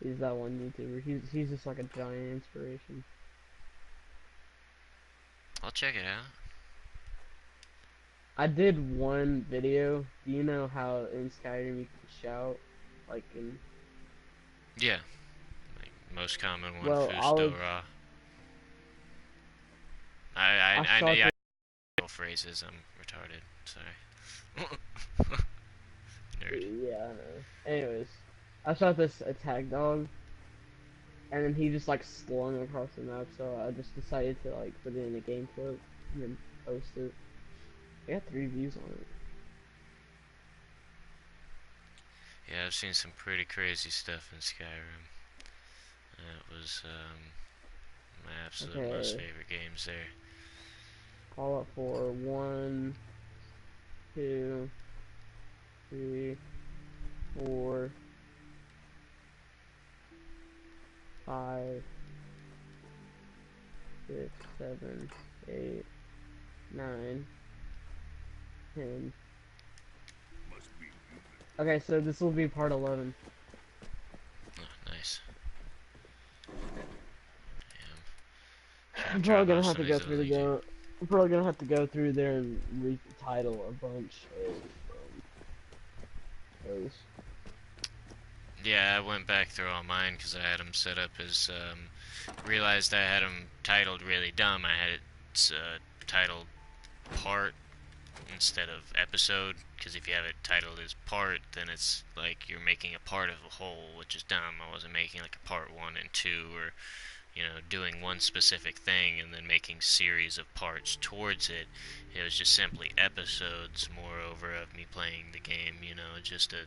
He's that one YouTuber. He's just like a giant inspiration. I'll check it out. I did one video. Do you know how in Skyrim you can shout? Like in... Yeah. Like, most common one, well, Fustora. I know, yeah, phrases. I'm retarded. Sorry. Nerd. Yeah, I know. Anyways, I shot this attack dog, and then he just like slung across the map. So I just decided to like put it in a game clip and then post it. I got 3 views on it. Yeah, I've seen some pretty crazy stuff in Skyrim. That was my absolute most favorite games there. Fallout 4, 1, 2, 3, 4, 5, 6, 7, 8, 9, 10. Okay, so this will be part 11. Oh, nice. I'm probably gonna have to go through there. I'm probably gonna have to go through there and retitle a bunch of those. Yeah, I went back through all mine because I had them set up as, realized I had them titled really dumb. I had it titled part instead of episode, because if you have it titled as part, then it's like you're making a part of a whole, which is dumb. I wasn't making like a part 1 and 2, or, you know, doing one specific thing and then making series of parts towards it. It was just simply episodes, moreover, of me playing the game, you know, just a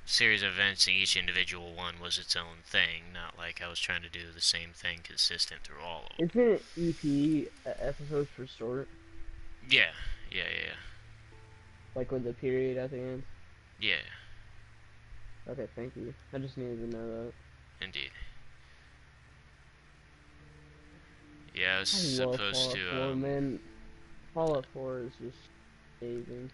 series of events, and each individual one was its own thing, not like I was trying to do the same thing consistent through all of them. Isn't it EP episodes per short? Yeah. Like with the period at the end? Yeah. Okay, thank you. I just needed to know that. Indeed. Yeah, I was supposed to, Fallout 4, man. Fallout 4 is just amazing.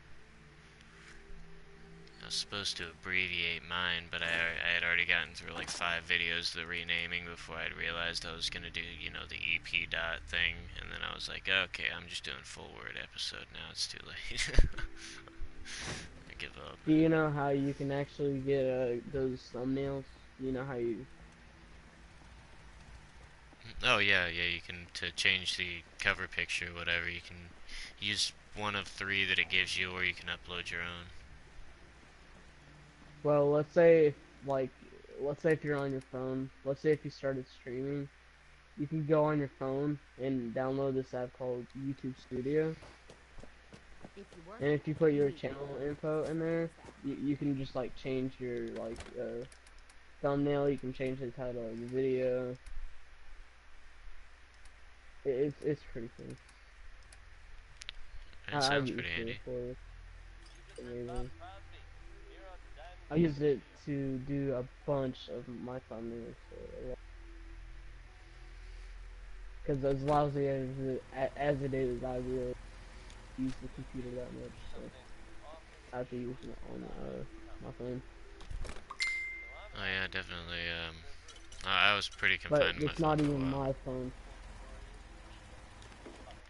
I was supposed to abbreviate mine, but I had already gotten through like 5 videos of the renaming before I realized I was going to do, you know, the EP dot thing, and then I was like, okay, I'm just doing full word episode now, it's too late. I give up. Do you know how you can actually get those thumbnails? Do you know how you... Oh yeah, you can, to change the cover picture, whatever, you can use one of 3 that it gives you, or you can upload your own. Well, let's say if you're on your phone, let's say if you started streaming, you can go on your phone and download this app called YouTube Studio. And if you put your channel info in there, you can just like change your like thumbnail, you can change the title of the video. It's pretty cool. That sounds pretty handy. I used it to do a bunch of my thumbnails. Because as lousy as it is, I really use the computer that much. So I have to use it on my phone. Oh yeah, definitely. I was pretty confined to my phone. But it's not even my phone.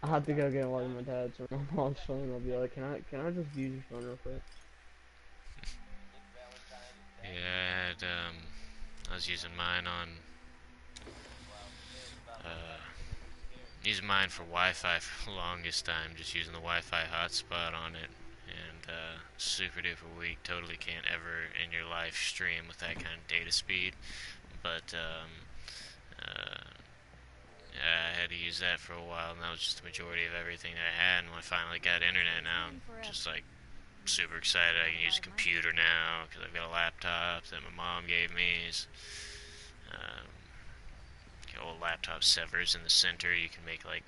I have to go get one of my dad's or my mom's phone. I'll be like, can I just use your phone real quick? Yeah, I was using mine on, using mine for Wi-Fi for the longest time, just using the Wi-Fi hotspot on it, and, super duper weak, totally can't ever in your life stream with that kind of data speed, but, yeah, I had to use that for a while, and that was just the majority of everything that I had, and when I finally got internet now, I'm just like, super excited I can use a computer now, because I've got a laptop that my mom gave me. Old laptop severs in the center, you can make like,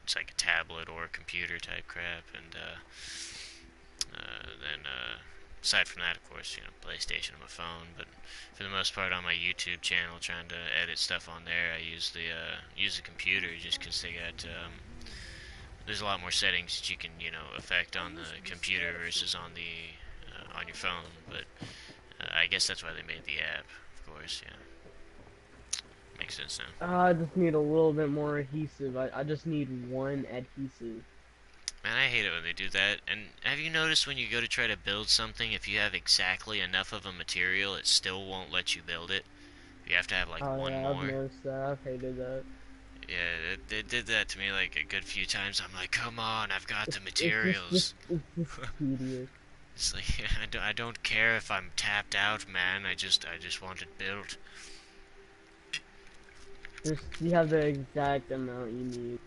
it's like a tablet or a computer type crap, and then aside from that, of course, you know, PlayStation on my phone, but for the most part on my YouTube channel, trying to edit stuff on there, I use the computer, just because they got, there's a lot more settings that you can, you know, affect on the computer versus on the on your phone. But I guess that's why they made the app, of course. Yeah, makes sense now. I just need a little bit more adhesive. I just need one adhesive. Man, I hate it when they do that. And have you noticed when you go to try to build something, if you have exactly enough of a material, it still won't let you build it? You have to have like one more. I've noticed that. I've hated that. Yeah, it did that to me like a good few times. I'm like, come on, I've got the materials. It's just tedious. It's like, I don't care if I'm tapped out, man. I just want it built. Just you have the exact amount you need,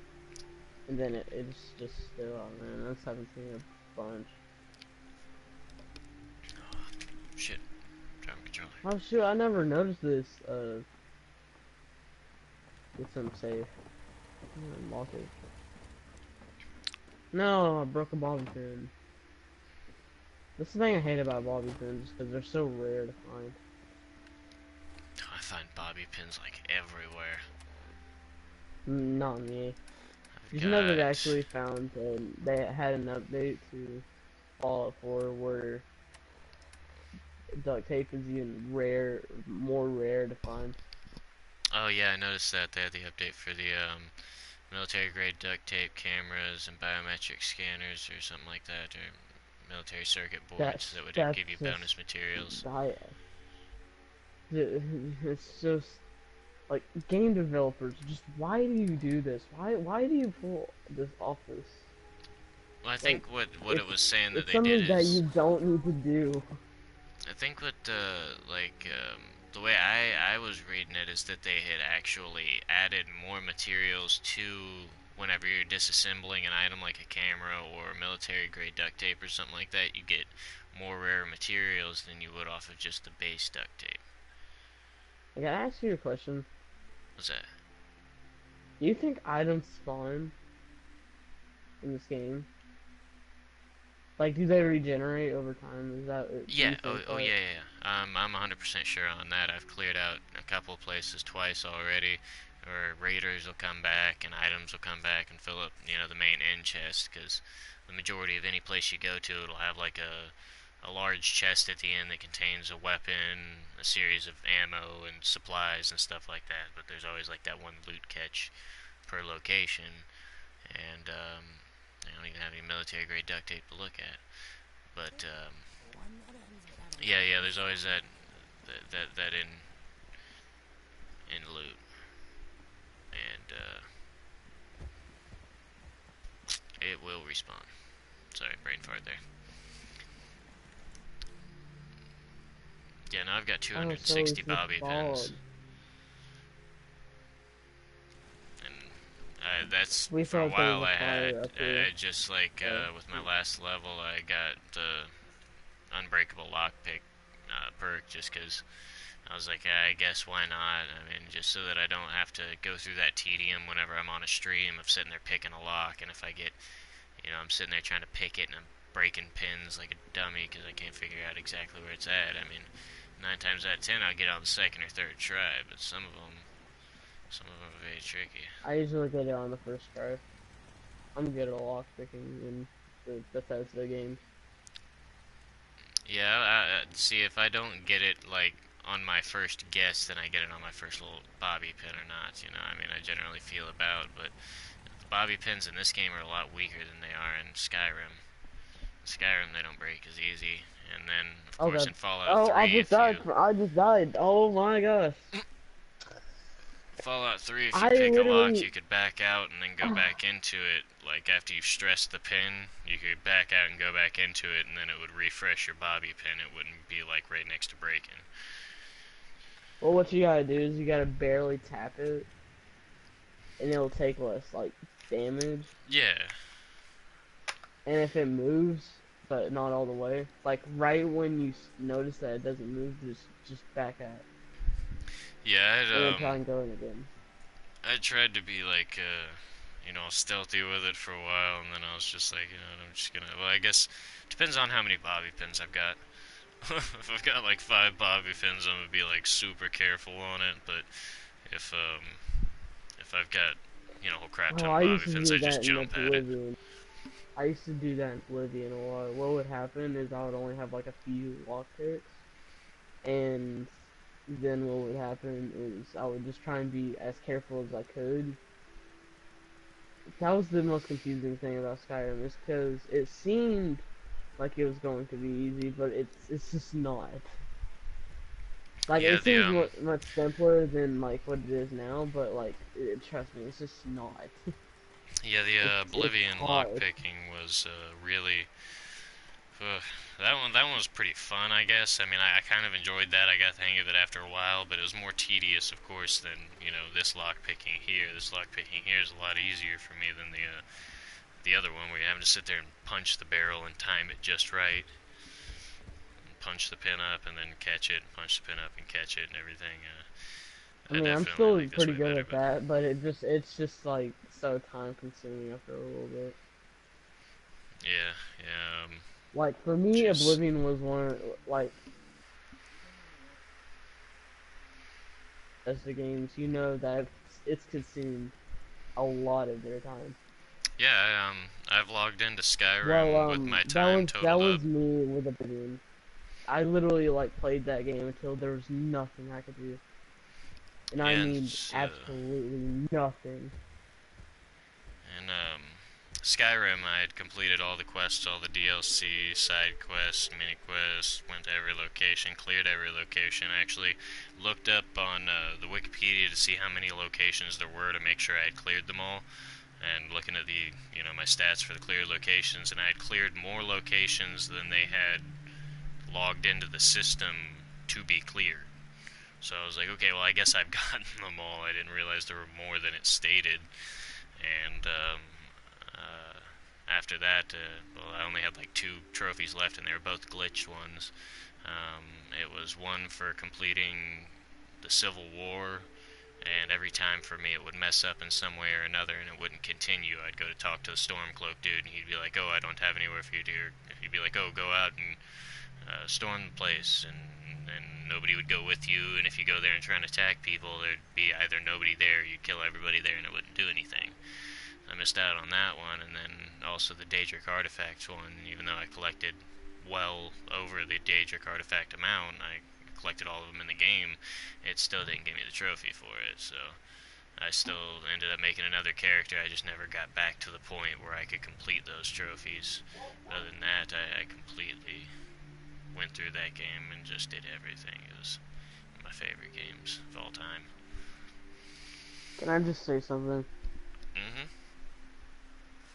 and then it's just still. Oh man, that's happened to me a bunch. Shit. Driver controller. Oh shoot, I never noticed this. It's unsafe. Lock it. No, I broke a bobby pin. This is the thing I hate about bobby pins, because they're so rare to find. I find bobby pins like everywhere. Not me. I've You know got... they actually found they had an update to Fallout 4 where duct tape is even more rare to find. Oh yeah, I noticed that they had the update for the military grade duct tape cameras and biometric scanners or something like that, or military circuit boards that would give you bonus materials. It's just like game developers. Just why do you do this? Why do you pull this off this? Well, I think what it was saying that it's they did something that is you don't need to do. I think what the way I was reading it is that they had actually added more materials to whenever you're disassembling an item like a camera or military grade duct tape or something like that. You get more rare materials than you would off of just the base duct tape. I gotta ask you a question. What's that? Do you think items spawn in this game? Like, do they regenerate over time? Is that what Yeah. you think, Oh yeah, yeah. I'm 100% sure on that. I've cleared out a couple of places twice already, or raiders will come back and items will come back and fill up, the main end chest. Because the majority of any place you go to, it'll have like a large chest at the end that contains a weapon, a series of ammo and supplies and stuff like that. But there's always like that one loot catch per location, and I don't even have any military grade duct tape to look at. But yeah, there's always that in loot, and it will respawn. Sorry, brain fart there. Yeah, now I've got 260 bobby pins. And that's for a while I had. I just like with my last level, I got the unbreakable lockpick perk just because I was like, I guess why not? I mean, just so that I don't have to go through that tedium whenever I'm on a stream of sitting there picking a lock, and if I get, I'm sitting there trying to pick it and I'm breaking pins like a dummy because I can't figure out exactly where it's at. I mean, 9 times out of 10 I'll get on the second or third try, but some of them are very tricky. I usually get it on the first try. I'm good at lock picking in the Bethesda games. Yeah, see, if I don't get it, like, on my first guess, then I get it on my first little bobby pin or not, I mean, I generally feel about, but the bobby pins in this game are a lot weaker than they are in Skyrim. In Skyrim, they don't break as easy, and then, of course, in Fallout 3, I just died. Oh my gosh. Fallout 3, if you pick a lock, you could back out and then go back into it. Like, after you've stressed the pin, you could back out and go back into it, and then it would refresh your bobby pin. It wouldn't be, like, right next to breaking. Well, what you gotta do is you gotta barely tap it, and it'll take less, like, damage. Yeah. And if it moves, but not all the way, like, right when you notice that it doesn't move, just back out. Yeah, and then try and go in again. I tried to be like, stealthy with it for a while, and then I was just like, I'm just gonna. Well, I guess depends on how many bobby pins I've got. If I've got like 5 bobby pins, I'm gonna be like super careful on it. But if I've got a whole crap ton of bobby pins, I just jump at it. I used to do that in Oblivion a lot. What would happen is I would only have like a few lock picks, and then what would happen is I would just try and be as careful as I could. That was the most confusing thing about Skyrim, is because it seemed like it was going to be easy, but it's just not. Like, yeah, it seems much simpler than like what it is now, but like, trust me, it's just not. Yeah, the Oblivion lockpicking was really That one was pretty fun, I guess. I mean, I kind of enjoyed that. I got the hang of it after a while, but it was more tedious, of course, than, you know, this lock picking here. This lock picking here is a lot easier for me than the other one, where you have to sit there and punch the barrel and time it just right. And punch the pin up and then catch it, and punch the pin up and catch it and everything. I mean, I'm still pretty good at that, but it's just like so time consuming after a little bit. Yeah. Like for me, Oblivion was one like as the games, you know that it's consumed a lot of their time. Yeah, I've logged into Skyrim with my time totaled that was up. me with Oblivion. I literally like played that game until there was nothing I could do. And I mean absolutely nothing. And Skyrim, I had completed all the quests, all the DLC, side quests, mini quests, went to every location, cleared every location. I actually looked up on the Wikipedia to see how many locations there were to make sure I had cleared them all. And looking at the, you know, my stats for the cleared locations, and I had cleared more locations than they had logged into the system to be cleared. So I was like, okay, well, I guess I've gotten them all. I didn't realize there were more than it stated. And after that, well, I only had like 2 trophies left, and they were both glitched ones. It was one for completing the Civil War, and every time for me it would mess up in some way or another, and it wouldn't continue. I'd go to talk to the Stormcloak dude, and he'd be like, oh, I don't have anywhere for you to... He'd be like, oh, go out and storm the place, and nobody would go with you, and if you go there and try and attack people, there'd be either nobody there, you'd kill everybody there, and it wouldn't do anything. I missed out on that one, and then also the Daedric Artifacts one. Even though I collected well over the Daedric Artifact amount, I collected all of them in the game, it still didn't give me the trophy for it, so I still ended up making another character. I just never got back to the point where I could complete those trophies. Other than that, I completely went through that game and just did everything. It was one of my favorite games of all time. Can I just say something? Mm-hmm.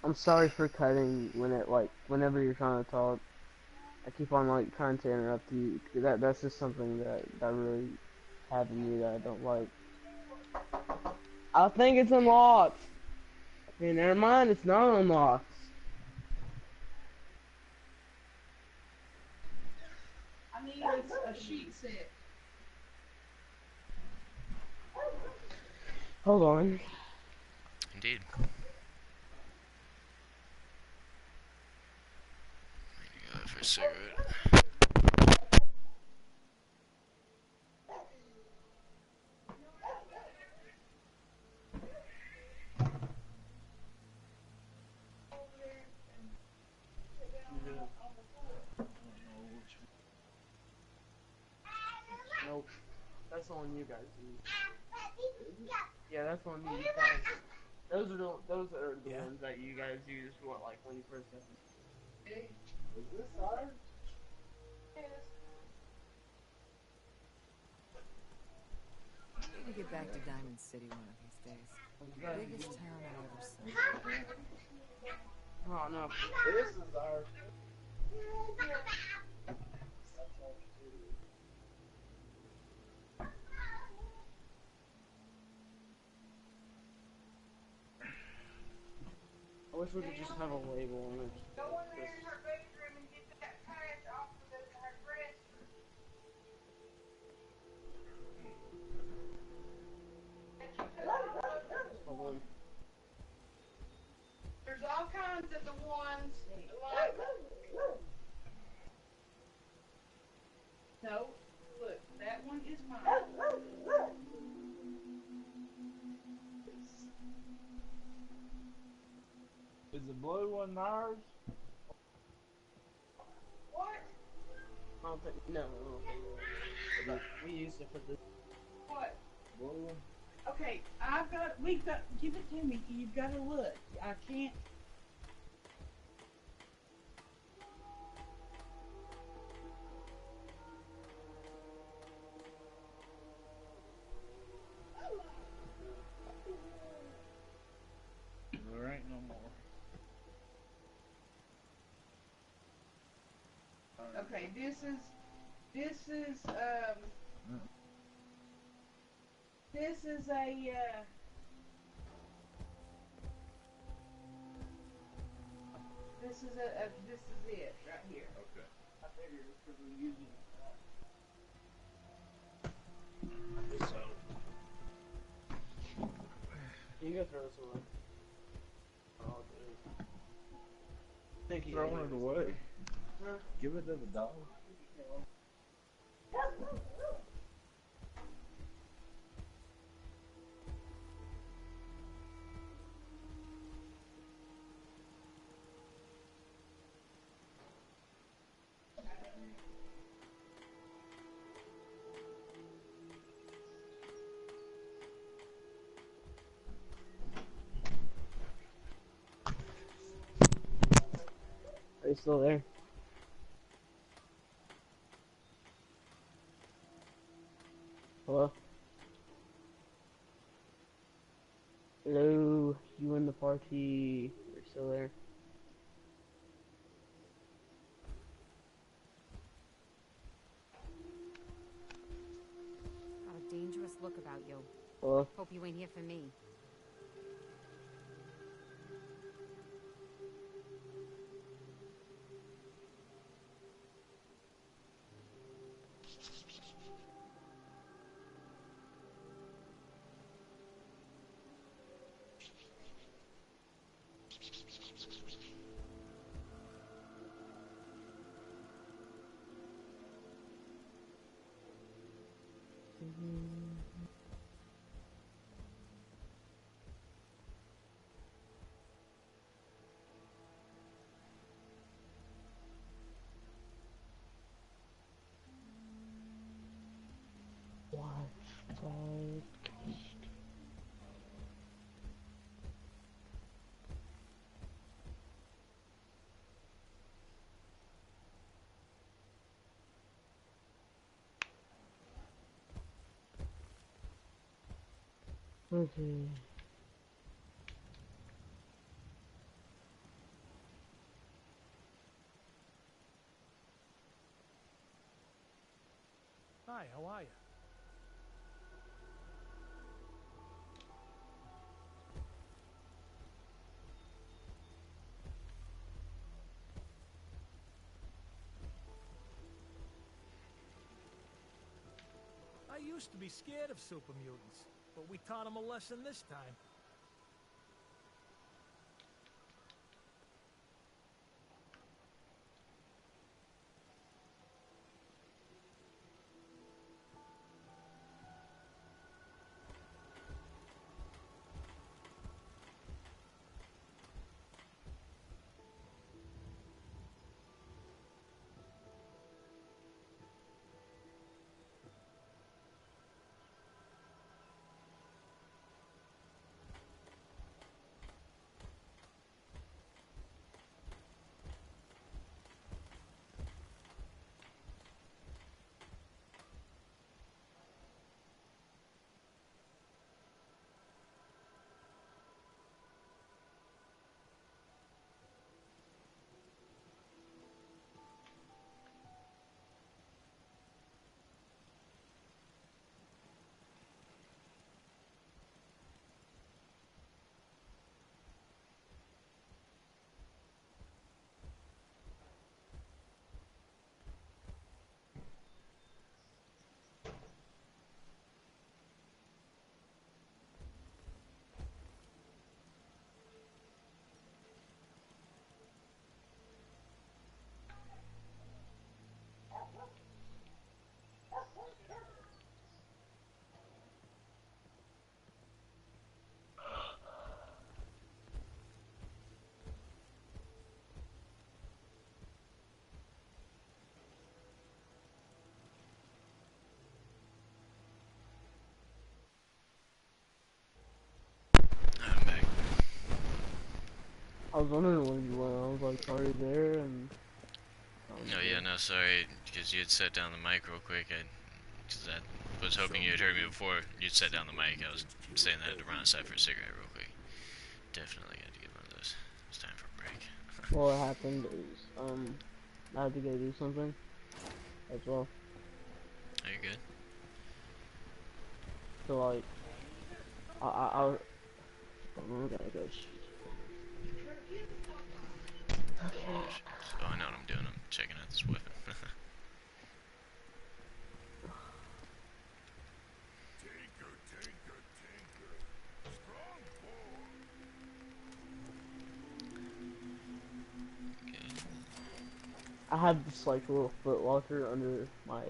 I'm sorry for cutting when it whenever you're trying to talk. I keep on like trying to interrupt you. That's just something that really happened to me that I don't like. I think it's unlocked. Okay, never mind, it's not unlocked. I mean, it's a sheet set. Hold on. Indeed. Go for a cigarette. Nope. That's the one you guys use. Yeah, that's the one you guys. Those are the ones that you guys use when you first got them. Is this ours? Yes. I'm gonna get back to Diamond City one of these days. Biggest town I've ever seen. Oh no, this is ours. I wish we could just have a label on it. Go in there in her bedroom and get that patch off of her dresser. There's all kinds of the ones like. No, look, that one is mine. Is the blue one ours? What? I don't think, no. We used it for this. What? Blue one? Okay, give it to me. You've got to look. I can't. There ain't no more. Okay, this is this is a this is it right here. Okay. I figured it's because we're using it. So. You can throw this away. Oh, dude. Thank you. Throwing it away. Huh? Give it to the dog. Are you still there? Hello? Hello? You in the party? You're still there? Got a dangerous look about you. Hello? Hope you ain't here for me. Okay. Hi, how are you? I used to be scared of super mutants, but we taught them a lesson this time. I'm back. I was wondering where you went. I was like, are you there? And Oh yeah, no, sorry, because you had set down the mic real quick. Cause I was hoping you had heard me before you'd set down the mic. I was saying that I had to run outside for a cigarette real quick. Definitely got to get one of those. It's time for a break. what happened is, I had to go do something, as well. Are you good? So like, I'm gonna go shoot. Okay. Oh, I know what I'm doing. I'm checking out this weapon. I have this like little foot locker under my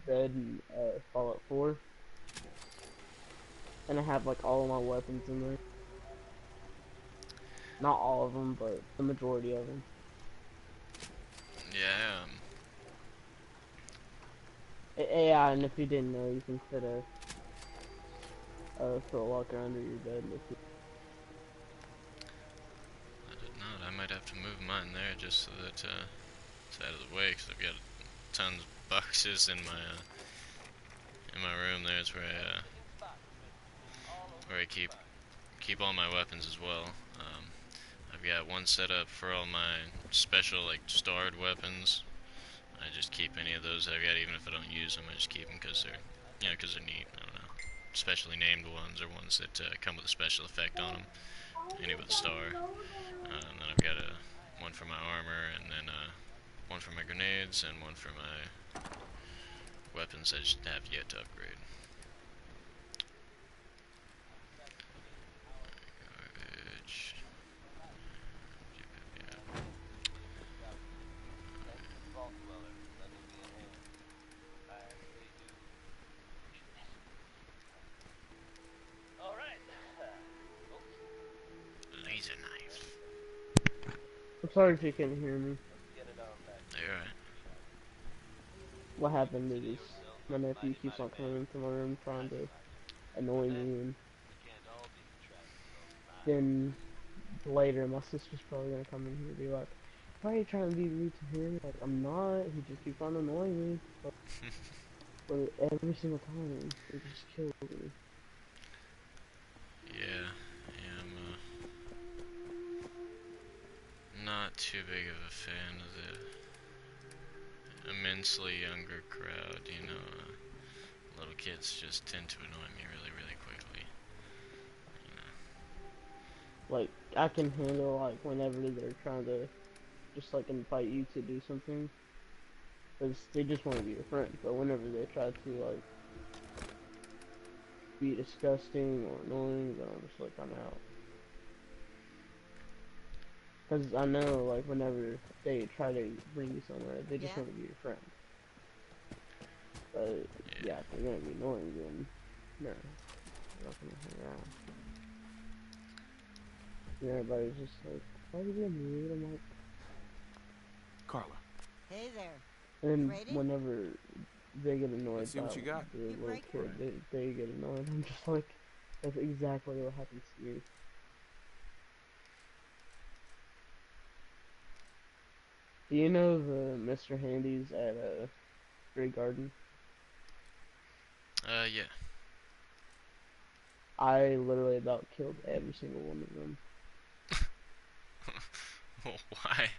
bed in Fallout 4, and I have like all of my weapons in there. Not all of them, but the majority of them. Yeah. Yeah, and if you didn't know, you can fit a foot locker under your bed. If you... I did not. I might have to move mine there just so that it's out of the way, because I've got tons of boxes in my room. There's where I keep all my weapons as well. I've got one set up for all my special, like, starred weapons. I just keep any of those that I've got, even if I don't use them. I just keep them because they're, you know, because they're neat. I don't know. Specially named ones or ones that come with a special effect on them. Any with a star. And then I've got one for my armor, and then one for my grenades, and one for my weapons I just have yet to upgrade. Garbage. Laser knife. I'm sorry if you couldn't hear me. You're right. What happened is my nephew keeps on coming into my room trying to annoy me, and then later my sister's probably gonna come in here and be like, "Why are you trying to be rude to him?" Like, I'm not. He just keeps on annoying me. But every single time, it just kills me. Yeah, I'm not too big of a fan of the immensely younger crowd, you know. Little kids just tend to annoy me really, really quickly. You know. Like, I can handle, like, whenever they're trying to just, like, invite you to do something. Because they just want to be your friend. But whenever they try to, like, be disgusting or annoying, then I'm just like, I'm out. Because I know, like, whenever they try to bring you somewhere, they just want to be your friend. But, yeah, if they're going to be annoying, then, no. I'm not going to hang around. And everybody's just like, why are you being rude? I'm like... Carla. Hey there. And then Ready? whenever they get annoyed Let's see by what you got. the little kid, they get annoyed. I'm just like, that's exactly what happens to me. Do you know the Mr. Handies at Grey Garden? Yeah. I literally about killed every single one of them. Why?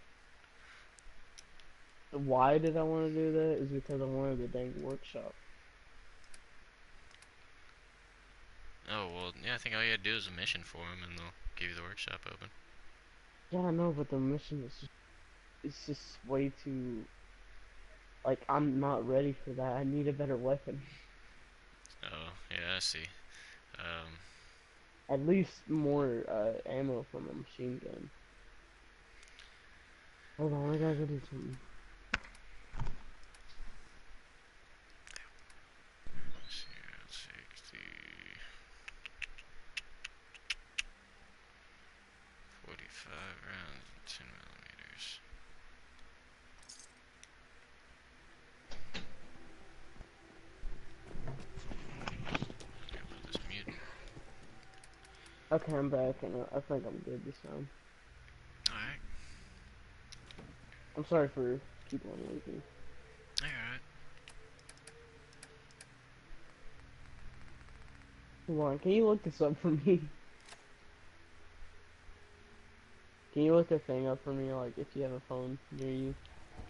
Why did I want to do that? Is because I wanted the dang workshop. Oh, well, yeah, I think all you gotta do is a mission for them, and they'll give you the workshop open. Yeah, I know, but the mission is just, it's just way too... Like, I'm not ready for that. I need a better weapon. Oh, yeah, I see. At least more ammo from a machine gun. Hold on, I gotta go do something. Let's see, I'll take the 45 rounds and 10 millimeters. I'm gonna put this mutant. Okay, I'm back, and I think I'm good this time. Alright. I'm sorry for keep on leaving. Alright. Come on, can you look this up for me? Can you look the thing up for me, like, if you have a phone near you?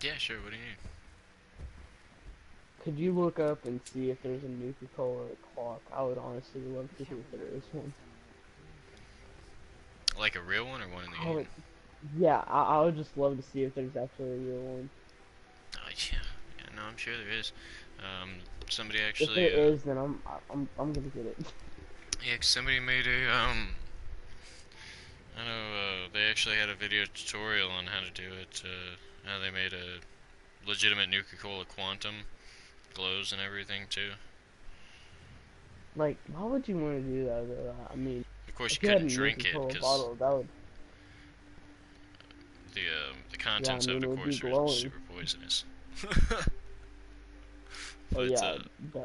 Yeah, sure, what do you need? could you look up and see if there's a Nuka-Cola clock? I would honestly love to hear if there is one. Like a real one or one in the I game? would, yeah, I would just love to see if there's actually a real one. Yeah, no, I'm sure there is. Somebody If actually. there is, then I'm gonna get it. Yeah, 'cause somebody made a I know they actually had a video tutorial on how to do it. How they made a legitimate Nuka-Cola Quantum, glows and everything too. Like, why would you want to do that though? I mean, Of course, if you you had a couldn't drink it Nuka-Cola because bottle, that would. the contents yeah, I of mean, it, it of would be course, are glowing. super poisonous. Oh But, yeah, duh.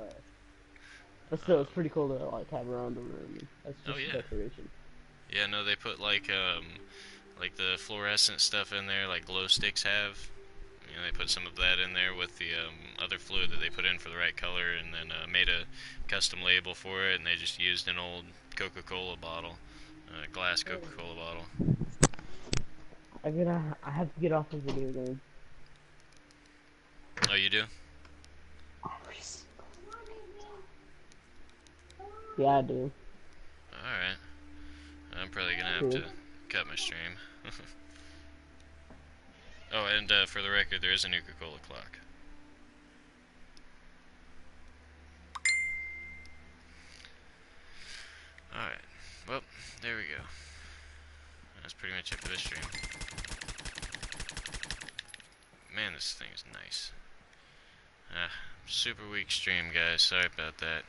But still, it's pretty cool to like have around the room. That's just oh yeah. decoration. Yeah, no, they put like the fluorescent stuff in there, like glow sticks have. You know, they put some of that in there with the other fluid that they put in for the right color, and then made a custom label for it, and they just used an old Coca-Cola bottle, glass Coca-Cola bottle. I have to get off the video game. Oh, you do? Yeah, I do. Alright. I'm probably gonna have to cut my stream. Oh, and for the record, there is a Nuka-Cola clock. Alright. Well, there we go. That's pretty much it for this stream. Man, this thing is nice. Super weak stream, guys. Sorry about that.